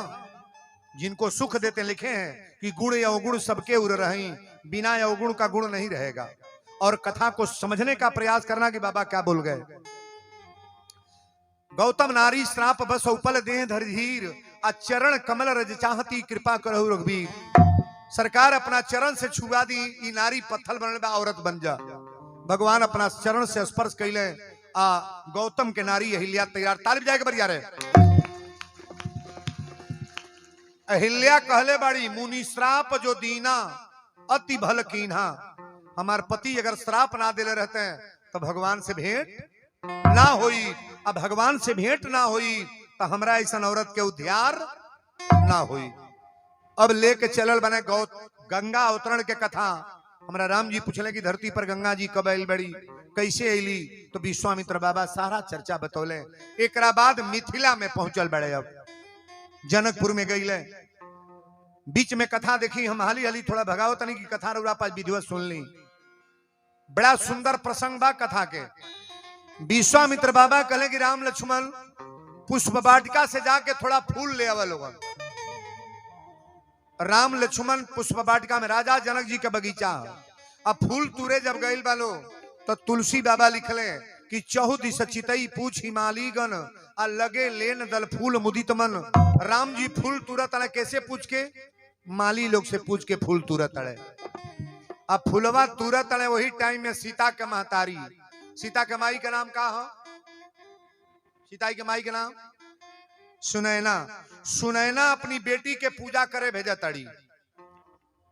जिनको सुख देते लिखे हैं कि गुण या अवगुण सबके उड़ रही बिना या अवगुण का गुण नहीं रहेगा। और कथा को समझने का प्रयास करना कि बाबा क्या बोल गए। गौतम नारी श्राप बस उपल देह धीर आ चरण कमल रज चाहती कृपा करहु रघुवीर। सरकार अपना चरण से छुआ दी ई नारी पत्थल बनल बा औरत बन जा। भगवान अपना चरण से स्पर्श कैले आ गौतम के नारी अहिल्या तैयार तालिब जाके बरिया रे। अहिल्या कहले बाड़ी मुनि श्राप जो दीना अति भल कीन्हा। हमार पति अगर श्राप ना दिले रहते हैं तो भगवान से भेंट ना होई। अब भगवान से भेंट ना होई तो हमरा ऐसा औरत के उद्धार ना हुई। अब लेके चलल बने गंगा अवतरण के कथा। हमरा राम जी पूछले कि धरती पर गंगा जी कब आयल बड़ी, कैसे अली, तो विश्वामित्र बाबा सारा चर्चा बतौले। एक बाद मिथिला में पहुंचल बड़े, अब जनकपुर में गईले। बीच में कथा देखी, हम हाली हाली थोड़ा भगाओ तनी की कथा रउरा पास विधिवत सुन ली। बड़ा सुंदर प्रसंग बा कथा के। विश्वामित्र बाबा कहले कि राम लक्ष्मण पुष्प वाटिका से जाके थोड़ा फूल ले आवा लोगन। राम लक्ष्मण पुष्प वाटिका में, राजा जनक जी का बगीचा, अब फूल तुरे जब गईल बालो तो तुलसी बाबा लिखले कि चहु दिस चितई पूछ हिमाली गण आ लगे लेन दल फूल मुदित मन। राम जी फूल तुरत अड़े, कैसे पूछ के? माली लोग से पूछ के फूल तुरत अड़े। अब फूलवा तुरत अड़े, वही टाइम में सीता के महतारी, सीता के माई का नाम का हो? सीता के माई के नाम सुनैना। सुनैना अपनी बेटी के पूजा करे भेजा तड़ी।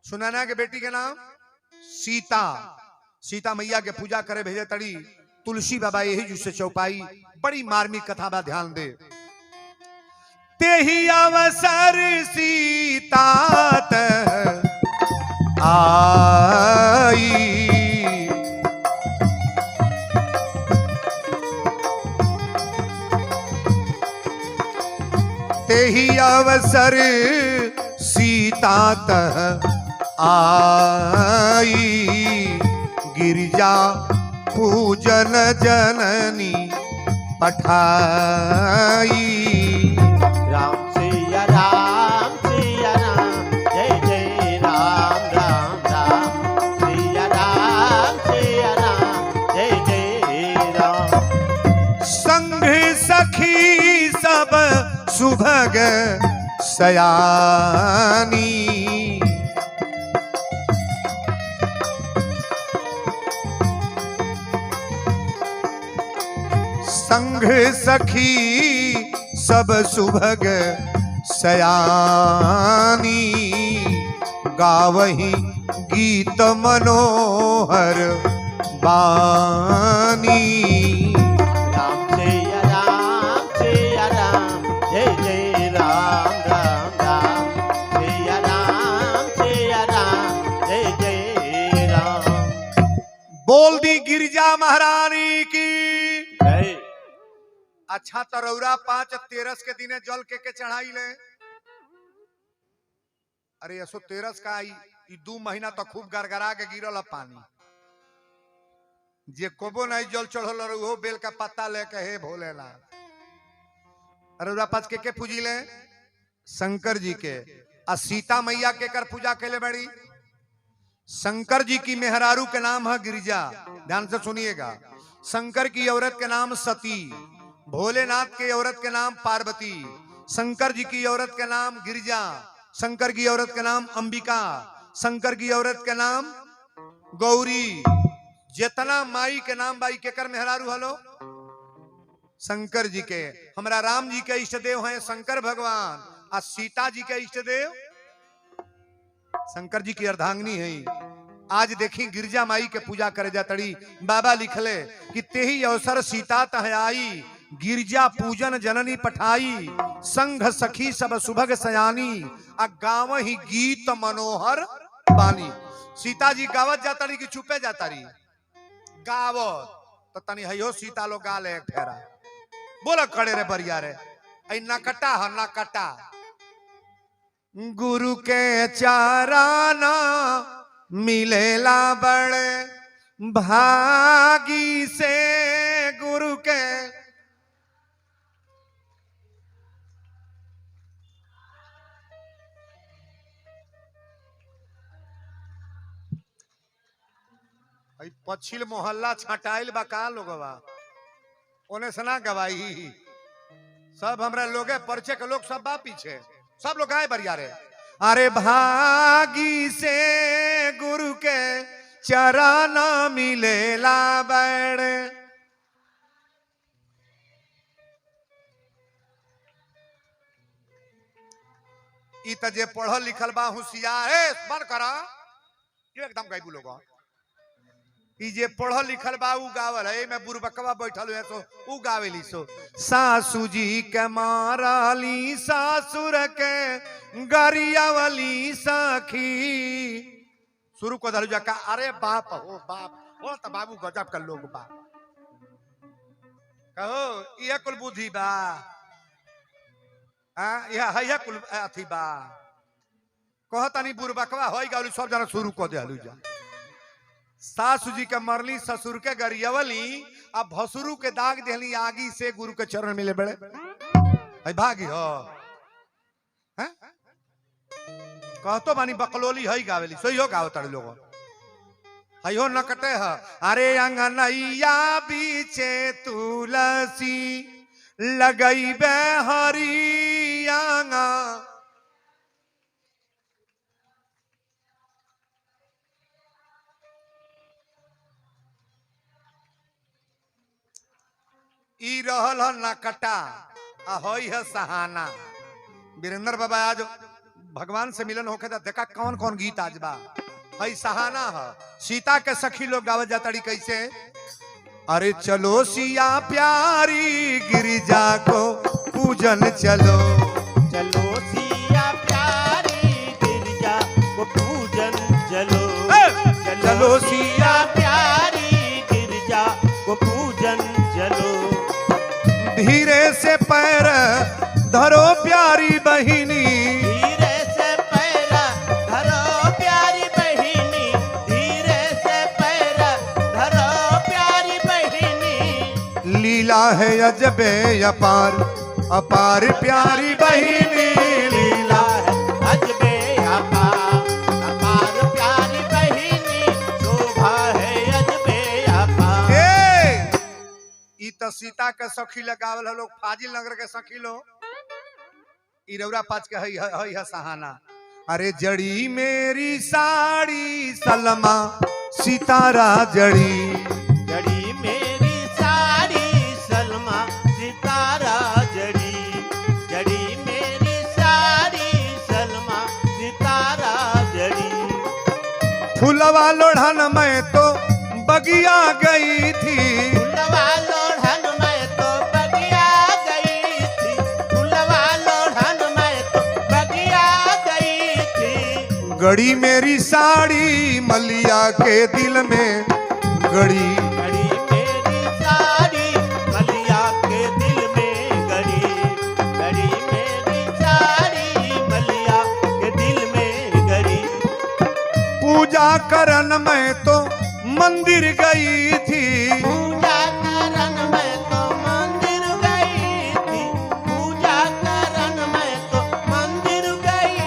सुनैना के बेटी के नाम सीता। सीता मैया के पूजा करे भेजे तड़ी। तुलसी बाबा यही जिससे चौपाई, बड़ी मार्मिक कथा बा, ध्यान दे। तेही अवसर सीता आई, तेही अवसर सीता आई, गिरिजा पूजन जननी पठाई। राम सिया राम, जय जय राम राम राम। सिया राम, जय जय राम। संग सखी सब सुभग सयानी, संग सखी सब सुभग सयानी, गावही गीत मनोहर बानी। राम सिया राम, जय जय राम राम राम। सिया राम, जय जय राम। बोल दी गिरिजा महारानी की। जय। अच्छा तरौरा 5 तेरस के दिने जल के चढ़ाई ले। अरे असो तेरस का आई 2 महीना तो खूब गरगरा के गिरल पानी। जे कोबो नहीं जल चढ़ल वो बेल का पत्ता लेके हे भोलेनाथ। अरे पास के पूजी ले? शंकर जी के। आ सीता मैया के कर पूजा कैले बड़ी? शंकर जी की मेहरारू के नाम है गिरिजा। ध्यान से सुनिएगा। शंकर की औरत के नाम सती, भोलेनाथ की औरत के नाम पार्वती, शंकर जी की औरत के नाम गिरिजा, शंकर की औरत के नाम अंबिका, शंकर की औरत के नाम गौरी। जितना माई के नाम बाई के कर मेहरारू हलो शंकर जी के। हमारा राम जी के इष्ट देव हैं शंकर भगवान, और सीता जी के इष्ट देव शंकर जी की अर्धांगिनी है। आज देखी गिरजा माई के पूजा करे जा तड़ी। बाबा लिखले कि तेही अवसर सीता तह आई, गिरजा पूजन जननी पठाई, संघ सखी सब सुभग सयानी, आ गाँव ही गीत मनोहर बानी। सीता जी गावत जाता रही कि चुपे जाता रही? गावत। तो तनी हयो सीता लो गा ले फेरा। बोला खड़े रे बरिया रे, ऐ नकटा है नकटा। गुरु के चाराना मिलेला बड़े भागी से, गुरु के पछिल मोहल्ला छटाइल बा का लोगवा ओने से ना गवाई। सब हमरा लोगे परिचय के लोग सब बा पीछे, सब लोग आए बरिया रे। अरे भागी से गुरु के चरण मिलेला बड़े, इ त जे पढ़ल लिखल बा होशियार है बन करा। ये एकदम गायबू लोग ई जे पढ़ल लिखल बा उ गावल है, मैं बुरबकवा बैठल है सो उ गावेली सो। सासू जी के माराली सासुर के गरियावली सखी। शुरू को दलू जाका अरे बाप हो बाप हो त बाबू गजब का लोग बा। कहो ये कुल बुद्धि बा, यह कुल अथी बा। कहतानी बुरबकवा होई गालू सब जना शुरू को दे जा। सासू जी के मरली ससुर के गरियवली, अब भसुरु के दाग देली आगी से गुरु के चरण मिले बड़े भागी हो। कहतो बानी बकलोली हई गावेली सोई हो गाव तड़े लोग हई हो न कटे ह। अरे अंगनैया बीचे तुलसी लगई बे हरियांगा। ई रहल ह नकटा आ होई है सहाना। वीरेंद्र बाबा आज भगवान से मिलन होके देखा कौन कौन गीत आज बा। हई सहाना है, सीता के सखी लोग गावत जातड़ी कैसे। अरे चलो सिया प्यारी गिरिजा को पूजन चलो, चलो सिया प्यारी गिरजा को पूजन चलो, चलो सिया प्यारी गिरजा को पूजन चलो। धीरे से पैर धरो प्यारी बहिनी, धीरे से पैर धरो प्यारी बहिनी, धीरे से पैर धरो प्यारी बहिनी। लीला है अजबे अपार अपार प्यारी बहिनी। लीला है अजबे अपार अपार प्यारी बहिनी, शोभा है अजबे अपार। ई तो सीता के सखी लगावल है लोग, फाजिल नगर के सखी लोग ई रौरा पाँच के हई हई है सहाना। अरे जड़ी मेरी साड़ी सलमा सितारा जड़ी, जड़ी मेरी साड़ी सलमा सितारा जड़ी, जड़ी मेरी साड़ी सलमा सितारा जड़ी। फुलवा लोढ़न में तो बगिया गई थी, फुलवा लोढ़न में तो बगिया गई थी, फुलवा लोढ़न में तो बगिया गई थी। गड़ी मेरी साड़ी मलिया के दिल में गड़ी, गड़ी मेरी साड़ी मलिया के दिल में गड़ी, गड़ी मेरी साड़ी मलिया के दिल में गड़ी। पूजा करन में तो मंदिर गई थी, पूजा करन में तो मंदिर गई थी, पूजा करन में तो मंदिर गई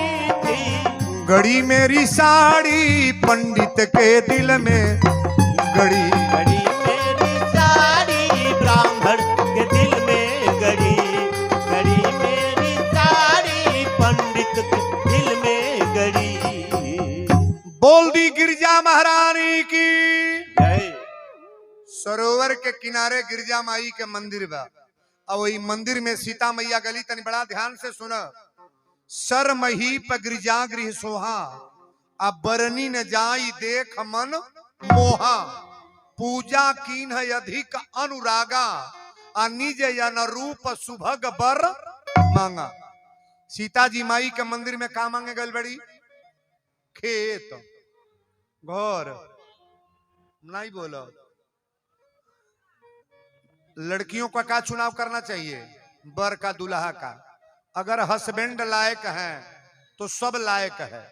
थी। गड़ी मेरी साड़ी पंडित के दिल में गड़ी, गड़ी मेरी साड़ी ब्राह्मण के दिल में गड़ी, गड़ी मेरी साड़ी पंडित के दिल में गड़ी। बोल दी गिरजा महारानी की। जय। सरोवर के किनारे गिरजा माई के मंदिर बा, और वही मंदिर में सीता मैया गली। तनी बड़ा ध्यान से सुना। सर मही प गिरजा गृह सोहा, अब बरनी न जाई देख मन मोहा। पूजा कीन है अधिक अनुरागा, आ निज यन रूप सुभग बर मांगा। सीता जी माई के मंदिर में का मांगे गल बड़ी? खेत घर नहीं बोलो। लड़कियों का क्या चुनाव करना चाहिए? बर का दुल्हा का। अगर हस्बैंड लायक हैं तो सब लायक है।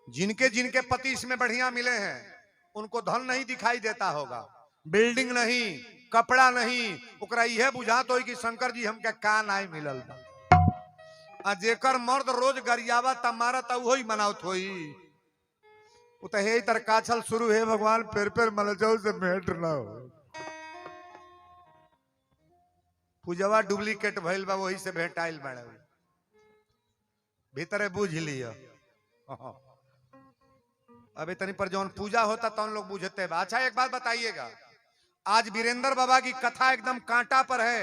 जिनके जिनके पति इसमें बढ़िया मिले हैं उनको धन नहीं दिखाई देता होगा, बिल्डिंग नहीं, कपड़ा नहीं, ओकरा यह बुझात हो कि शंकर जी हमके का नहीं मिलल बा। आ जेकर मर्द रोज गरियावा तमारा त वही मनावत होई। वो तो हे तर काछल शुरू है भगवान पेर पेर मलजौ से भेंट ना हो। पूजवा डुप्लीकेट भइल बा, वही से भेंट आइल बाड़े। भीतरे बुझ लियो। अबे तनी पर जौन पूजा होता तो लोग बुझते बा। अच्छा एक बात बताइएगा, आज वीरेंद्र बाबा की कथा एकदम कांटा पर है,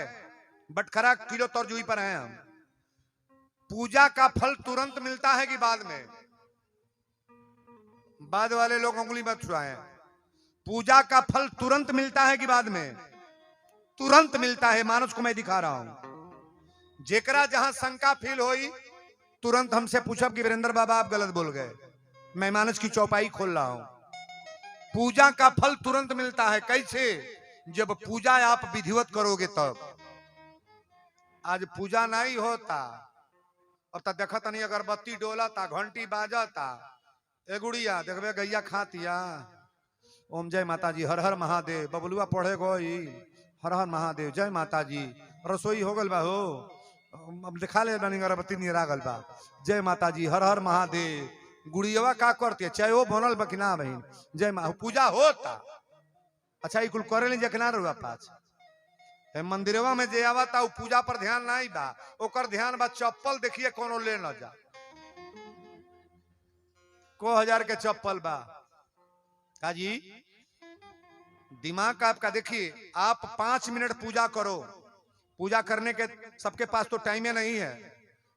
बटखरा किलो तर्जुई पर है। हम पूजा का फल तुरंत मिलता है कि बाद में? बाद वाले लोग उंगली मत छुआएं। पूजा का फल तुरंत मिलता है कि बाद में? तुरंत मिलता है। मानस को मैं दिखा रहा हूं। जेकरा जहां शंका फील होई तुरंत हमसे पूछब कि वीरेंद्र बाबा आप गलत बोल गए। मैं मानस की चौपाई खोल रहा हूं। पूजा का फल तुरंत मिलता है। कैसे? जब पूजा आप विधिवत करोगे तब। आज पूजा नहीं होता अब तक देखत नहीं, अगरबत्ती डोलता, घंटी बाजता, एगुड़िया देखबे गैया खातिया, ओम जय माता जी, हर हर महादेव, बबलुआ पढ़े गई, हर हर महादेव, जय माता जी, रसोई हो गल बा हो, अब दिखा ले बनी अगरबत्ती नहीं रागल बा, जय माता जी, हर हर महादेव। गुड़ियावा का करती है? चाहे वो बनल बा कि ना बहन, जय मा पूजा होता। अच्छा ये कुल करे ली जखना रुआ पास मंदिरवा में जे आवता उ पूजा पर ध्यान नहीं बा, ओकर ध्यान बा चप्पल देखिए कोनो ले न जा, को 1000 के चप्पल बा। काजी दिमाग आपका देखिए, आप 5 मिनट पूजा करो, पूजा करने के सबके पास तो टाइम नहीं है,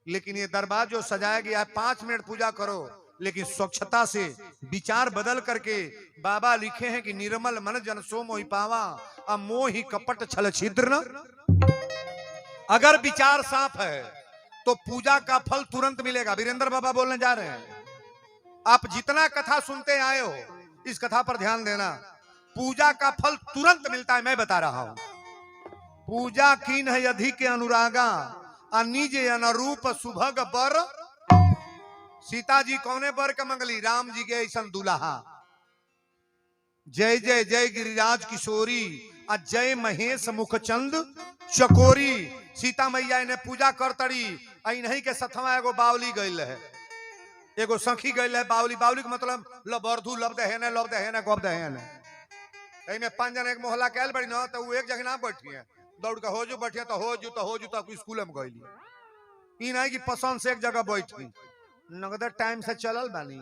लेकिन ये दरबार जो सजाया गया है 5 मिनट पूजा करो, लेकिन स्वच्छता से विचार बदल करके बाबा लिखे हैं कि निर्मल मन जन सो मोहि पावा, अब मोहि कपट छल छिद्र न। अगर विचार साफ है तो पूजा का फल तुरंत मिलेगा। वीरेंद्र बाबा बोलने जा रहे हैं, आप जितना कथा सुनते आए हो इस कथा पर ध्यान देना, पूजा का फल तुरंत मिलता है। मैं बता रहा हूं, पूजा कीन है अधिक अनुरागा, निज अनुरूप सुभग बर। सीता जी कौने बर के मंगली? राम जी के ऐसा दुल्हा। जय जय जय गिरिराज किशोरी, जय महेश मुखचंद चकोरी। सीता मैया ने पूजा कर तड़ी, नहीं के सथवा एगो बावली गईल है, एगो सखी गईल है बावली। बावली के मतलब लबर्धू, लब दहेने, लब दहेने, गब दहेने। में 5 जन एक मोहल्ला कैल बड़ी ना, तो वो एक जगह ना बैठी है, दौड़ के हो जो बैठिया तो हो जू, तो हो जू, तो स्कूल में गई। नहीं कि पसंद से एक जगह बैठी, नगद टाइम से चलल बानी,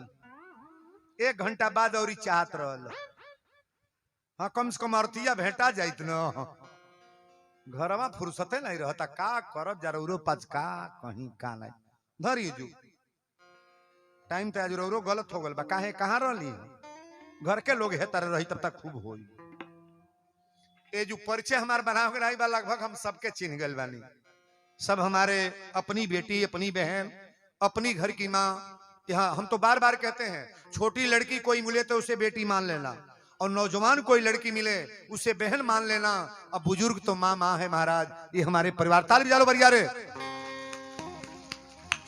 1 घंटा बाद और चाहत रहल। हाँ कम से कम अर्थीया भेंटा जाइत न, घरवा फुर्सते नहीं रहता, का करब जरूरो पास का कहीं का नहीं धरिए जू टाइम तो जरूरो गलत हो गल बा। काहे कहाँ रहली? घर के लोग है तरह रही तब तक खूब होई। ये जो परिचय हमारे बना के रही बा लगभग हम सबके चिन्ह गल बानी। सब हमारे अपनी बेटी, अपनी बहन, अपनी घर की माँ। यहाँ हम तो बार बार कहते हैं, छोटी लड़की कोई मिले तो उसे बेटी मान लेना, और नौजवान कोई लड़की मिले उसे बहन मान लेना, अब बुजुर्ग तो माँ माँ है महाराज। ये हमारे परिवार, ताली बजा लो बरियारे।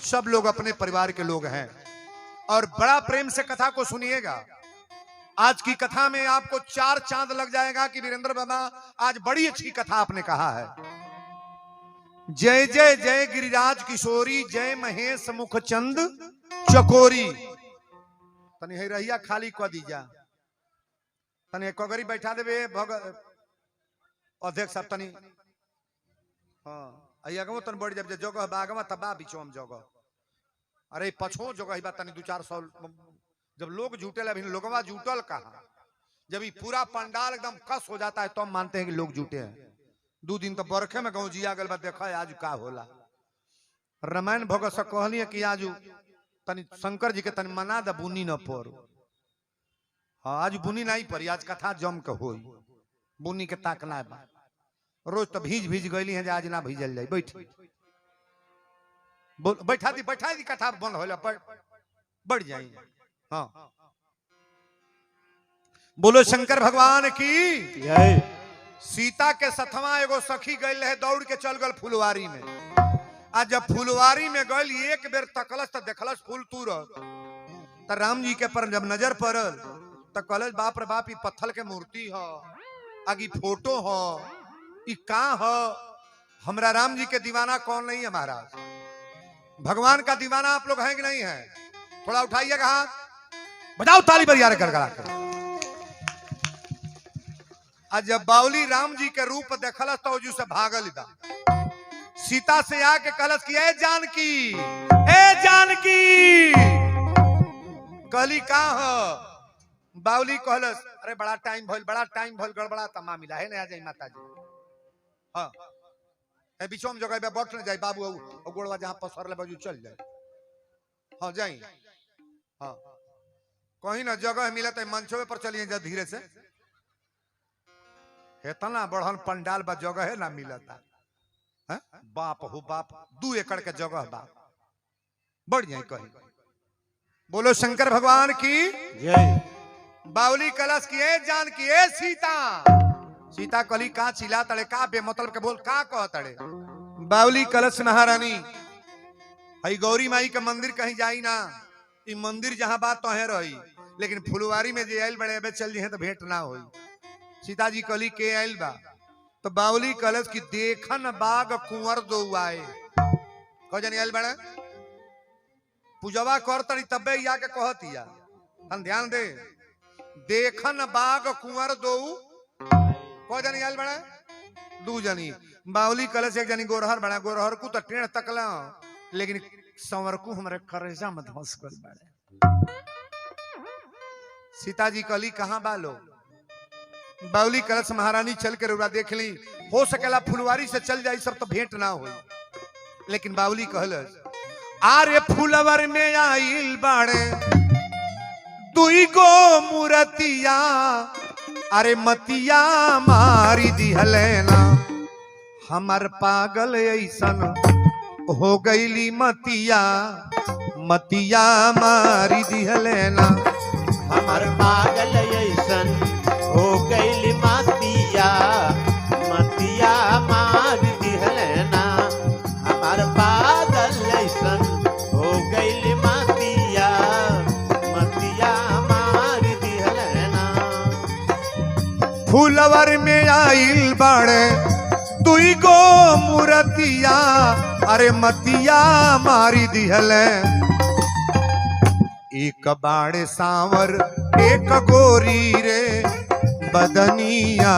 सब लोग अपने परिवार के लोग हैं, और बड़ा प्रेम से कथा को सुनिएगा। आज की कथा में आपको 4 चांद लग जाएगा कि वीरेंद्र बाबा आज बड़ी अच्छी कथा आपने कहा है। जय जय जय गिरिराज किशोरी, जय महेश मुखचंद चकोरी। तनी है रहिया खाली क दीजा, तनी कगरी बैठा देवे भग अध्यक्ष साहब तनी। हाँ अगमो तन बढ़ जब जगह बागमा तबा बिचो हम जगह, अरे पछो जगह बा तनी 2-400। जब लोग जुटे अभी लोगवा जुटल कहा, जब ये पूरा पंडाल एकदम कस हो जाता है तो हम मानते हैं कि लोग जुटे हैं। 2 दिन तो बरखे में गाँव जिया गल बा, देखा आज का होला। रामायण भगत से कहलिए कि आज तनी शंकर जी के तनी मना द बुनी न पर। हाँ आज बुनी नहीं पड़ी, आज कथा जम के होई, बुनी के ताकना बा। रोज तो भीज भीज गईली है, आज ना भीजल जाए। बैठी बैठा दी कथा बंद होला, बढ़ जाए। हाँ बोलो शंकर भगवान की। सीता के सथवा एगो सखी गई है, दौड़ के चल गल फुलवारी में। आज जब फुलवारी में गल एक बेर तकलस तो देखलस फूल तुरत, तो राम जी के पर जब नजर पड़ल तो कहलस बाप रे बाप, ई पत्थर के मूर्ति हो, आगे फोटो हो, ई का हो? हमरा राम जी के दीवाना कौन नहीं है महाराज? भगवान का दीवाना आप लोग हैं कि नहीं है? थोड़ा उठाइएगा हाथ, बजाओ ताली बरियारे कर कर। आज जब बावली राम जी के रूप देखलस तो जू से भागल दा, सीता से आके कहलस कि ए जानकी, ए जानकी। कहली का हो? बावली कहलस अरे बड़ा टाइम भइल, गड़बड़ा तमा मिला है ना, आ जाई माता जी। हाँ ए बीचो में जगह बैठ न जाए बाबू, और गोड़वा जहां पसरले बाजू चल जाए। हाँ जाई, हाँ कहीं ना जगह मिले तो मंचों पर चलिए जा धीरे से, इतना बढ़न पंडाल बा जगह ना मिलता है? बाप हो बाप 2 एकड़ के जगह बा बढ़ जाए कहीं। बोलो शंकर भगवान की जय। बावली कलश की जान की सीता सीता कली का चिल्ला तड़े का बेमतलब के बोल का कह तड़े। बावली कलश महारानी हई गौरी माई के मंदिर कहीं जाई ना ई मंदिर जहां बात तो है रही लेकिन फुलवारी में जे आयल बड़े अबे चल जी तो भेंट ना होई। सीता जी कली के आयल बा तो बावली कलश की देखन बाग कुंवर दो आए कह जानी आयल बड़े पूजवा कर तड़ी तबे या के कहतिया हम ध्यान दे देखन बाग कुंवर दो कह जानी आयल बड़े 2 जनी बावली कलश एक जनी गोरहर बड़ा गोरहर को तो टेढ़ तकला लेकिन संवर को हमारे करेजा में धंस कर बड़े। सीता जी कली कहां बालो बावली कलश महारानी चल के रुरा देख ली हो सकेला फुलवारी से चल जाई सब तो भेंट ना हो लेकिन बावली कहलस आरे फुलवर में आइल बाड़े 2 गो मूर्तिया अरे मतिया मारी दिहलेना हमार पागल ऐसन हो गईली मतिया मतिया मारी दिहलेना हमार पागल ऐसन हो गईली मतिया मतिया मार दिहलेना हमार पागल ऐसन हो गईली मतिया मतिया मार दिहलेना। फुलवर में आइल बाड़े 2 गो मूर्तिया अरे मतिया मारी दिहले एक बाड़े सांवर एक गोरी रे बदनिया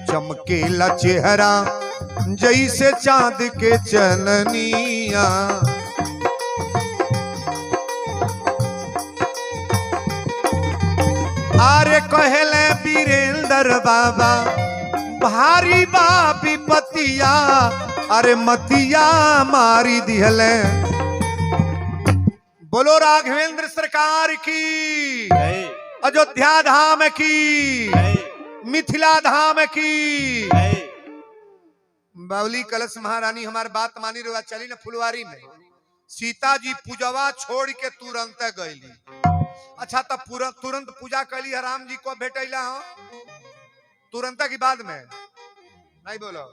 चमकेला चेहरा जैसे चांद के चननिया आरे कहले वीरेंद्र बाबा भारी बा विपतिया अरे मतिया मारी दिहले। बोलो राघवेंद्र सरकार की जय। अयोध्या धाम की जय। मिथिला धाम की जय। बावली कलश महारानी हमारी बात मानी रहा चली ना फुलवारी में सीता जी पूजवा छोड़ के तुरंत गईली। अच्छा तब तुरंत पूजा कैली है राम जी को भेटैला हो तुरंत की बाद में नहीं बोलो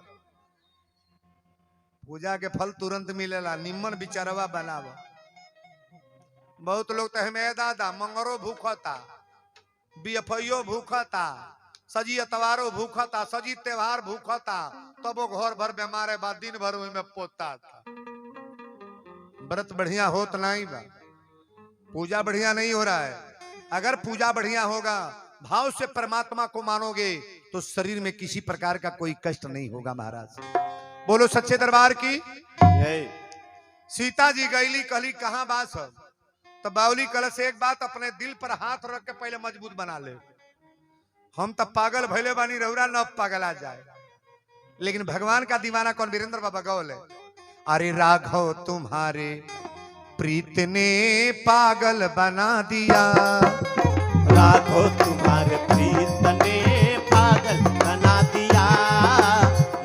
पूजा के फल तुरंत मिलेला निम्मन बिचारवा बनाव। बहुत लोग तो हमें दादा मंगरो भूखता बीएफआईओ भूखता सजी अतवारो भूखता सजी त्योहार भूखता तब वो घर भर बीमार बाद दिन भर में पोता था। व्रत बढ़िया होत नहीं बा पूजा बढ़िया नहीं हो रहा है। अगर पूजा बढ़िया होगा भाव से परमात्मा को मानोगे तो शरीर में किसी प्रकार का कोई कष्ट नहीं होगा महाराज। बोलो सच्चे दरबार की जय। सीता जी गईली कहली कहां बात सब तो बावली कलश एक बात अपने दिल पर हाथ रख के पहले मजबूत बना ले हम तब पागल भैले बानी रहुरा न पागल आ जाए लेकिन भगवान का दीवाना कौन वीरेंद्र बाबा गौल है। अरे राघव तुम्हारे प्रीत ने पागल बना दिया राघव तुम्हारे प्रीत ने पागल बना दिया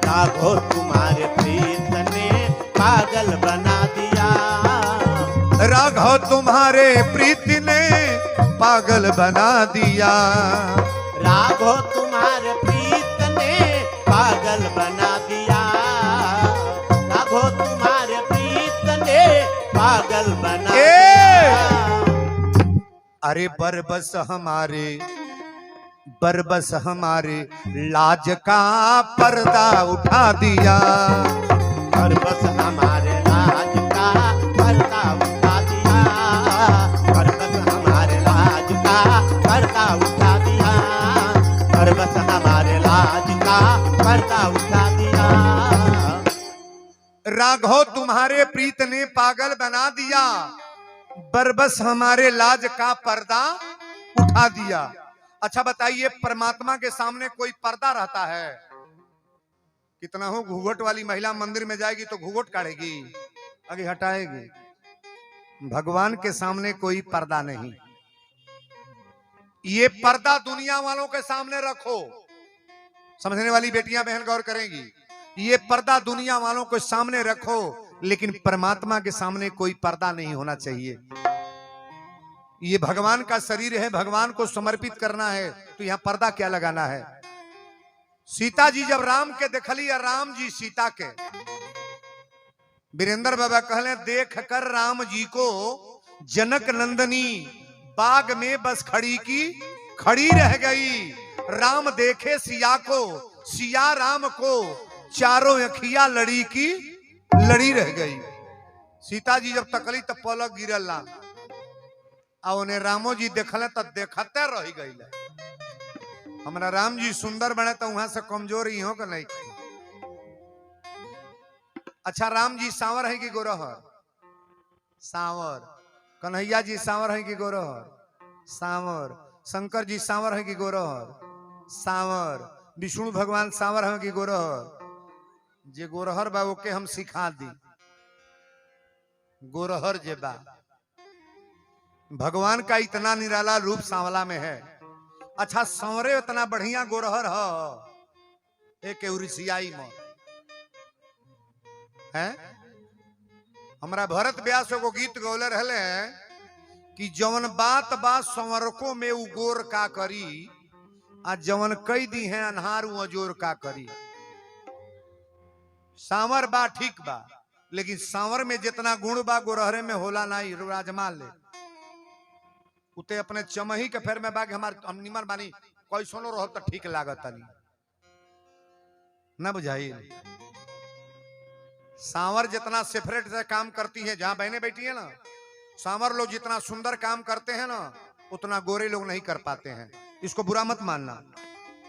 राघव तुम्हारे प्रीत ने पागल बना दिया राघव तुम्हारे प्रीत ने पागल बना दिया राघव तुम्हारे प्रीत ने पागल बना दिया राघव तुम्हारे प्रीत ने पागल बना दिया। अरे बरबस हमारे लाज का पर्दा उठा दिया बरबस हमारे लाज का पर्दा उठा दिया बरबस हमारे लाज का पर्दा उठा दिया बरबस हमारे लाज का पर्दा उठा दिया। राघव तुम्हारे प्रीत ने पागल बना दिया बरबस हमारे लाज का पर्दा उठा दिया। अच्छा बताइए परमात्मा के सामने कोई पर्दा रहता है? कितना हो घूंघट वाली महिला मंदिर में जाएगी तो घूंघट काढ़ेगी आगे हटाएगी भगवान के सामने कोई पर्दा नहीं। ये पर्दा दुनिया वालों के सामने रखो। समझने वाली बेटियां बहन गौर करेंगी। ये पर्दा दुनिया वालों के सामने रखो, लेकिन परमात्मा के सामने कोई पर्दा नहीं होना चाहिए। ये भगवान का शरीर है, भगवान को समर्पित करना है, तो यहां पर्दा क्या लगाना है। सीता जी जब राम के देखली, राम जी सीता के, वीरेंद्र बाबा कहले देख कर राम जी को जनक नंदनी बाग में बस खड़ी की खड़ी रह गई। राम देखे सिया को, सिया राम को, चारों अखिया लड़ी की लड़ी रह गई। सीता जी जब तकली तब पलक गिरल ना, और उन्हें रामो जी देखले तब देखते रह गई। हमारा राम जी सुंदर बने तो वहां से कमजोर ही हो कि नहीं। अच्छा, राम जी सांवर है कि गोरहर? सांवर। कन्हैया जी सांवर है कि गोरहर? सांवर। शंकर जी सांवर है कि गोरहर? सांवर। विष्णु भगवान सांवर है कि गोरहर? जे गोरहर बा के हम सिखा दी। गोरहर जे बा भगवान का इतना निराला रूप सांवला में है। अच्छा, सांवरे इतना बढ़िया गोरहर है एक उड़िसियाई में है। हमारा भरत व्यास को गीत गौले रहले कि जवन बात बात संवरको में उ गोर का करी, आ जवन कई दी है अनहार उ अजोर का करी। सांवर बा ठीक बा, लेकिन सांवर में जितना गुण बा गोरहरे में होला नहीं। राजमा ले उते अपने चमही के फेर में बाग हम निमन बानी कैसनो रहो तो ठीक लागत नहीं ना बुझाई। सांवर जितना सेपरेट से काम करती है, जहां बहने बैठी है ना, सांवर लोग जितना सुंदर काम करते हैं ना, उतना गोरे लोग नहीं कर पाते हैं। इसको बुरा मत मानना।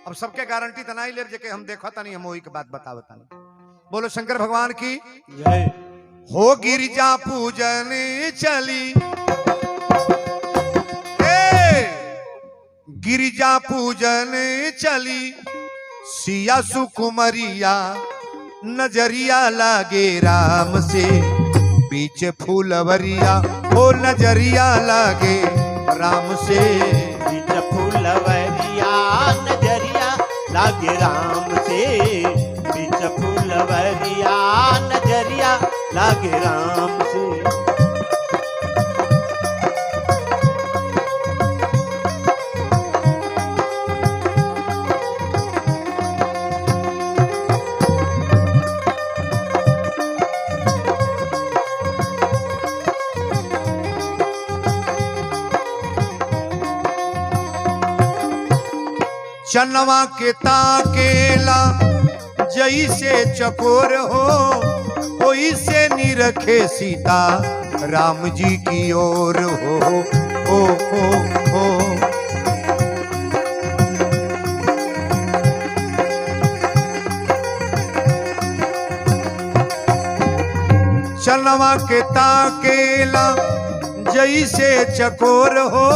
अब सबके गारंटी तो नहीं ले जे हम देखा नहीं, हम वही की बात बतावता नहीं। बोलो शंकर भगवान की जय। हो गिरिजा पूजन चली, गिरिजा पूजन चली, सिया सुकुमरिया नजरिया लागे राम से, बीच फूलवरिया ओ नजरिया लागे राम से, बीच फूलवरिया नजरिया लागे राम से, बीच फूलवरिया नजरिया लागे राम से। चनवा के ताकेला जैसे चकोर हो, कोई से निरखे सीता राम जी की ओर हो। चनवा के ताकेला जैसे चकोर हो,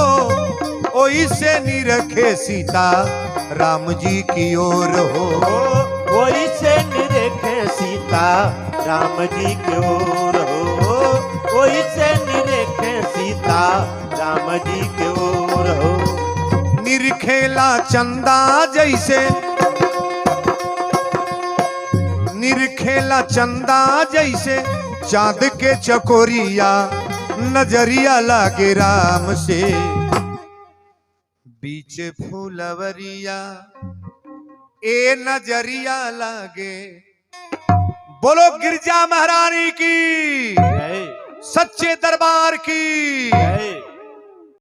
ओई से निरखे सीता राम जी की ओर हो। कोई से निरखे सीता राम जी की ओर हो, कोई से निरखे सीता राम जी की ओर हो। निरखेला चंदा जैसे, निरखेला चंदा जैसे, चांद के चकोरिया नजरिया लागे राम से, बीच फूलवरिया ए नजरिया लागे। बोलो गिरजा महारानी की, जय। सच्चे दरबार की।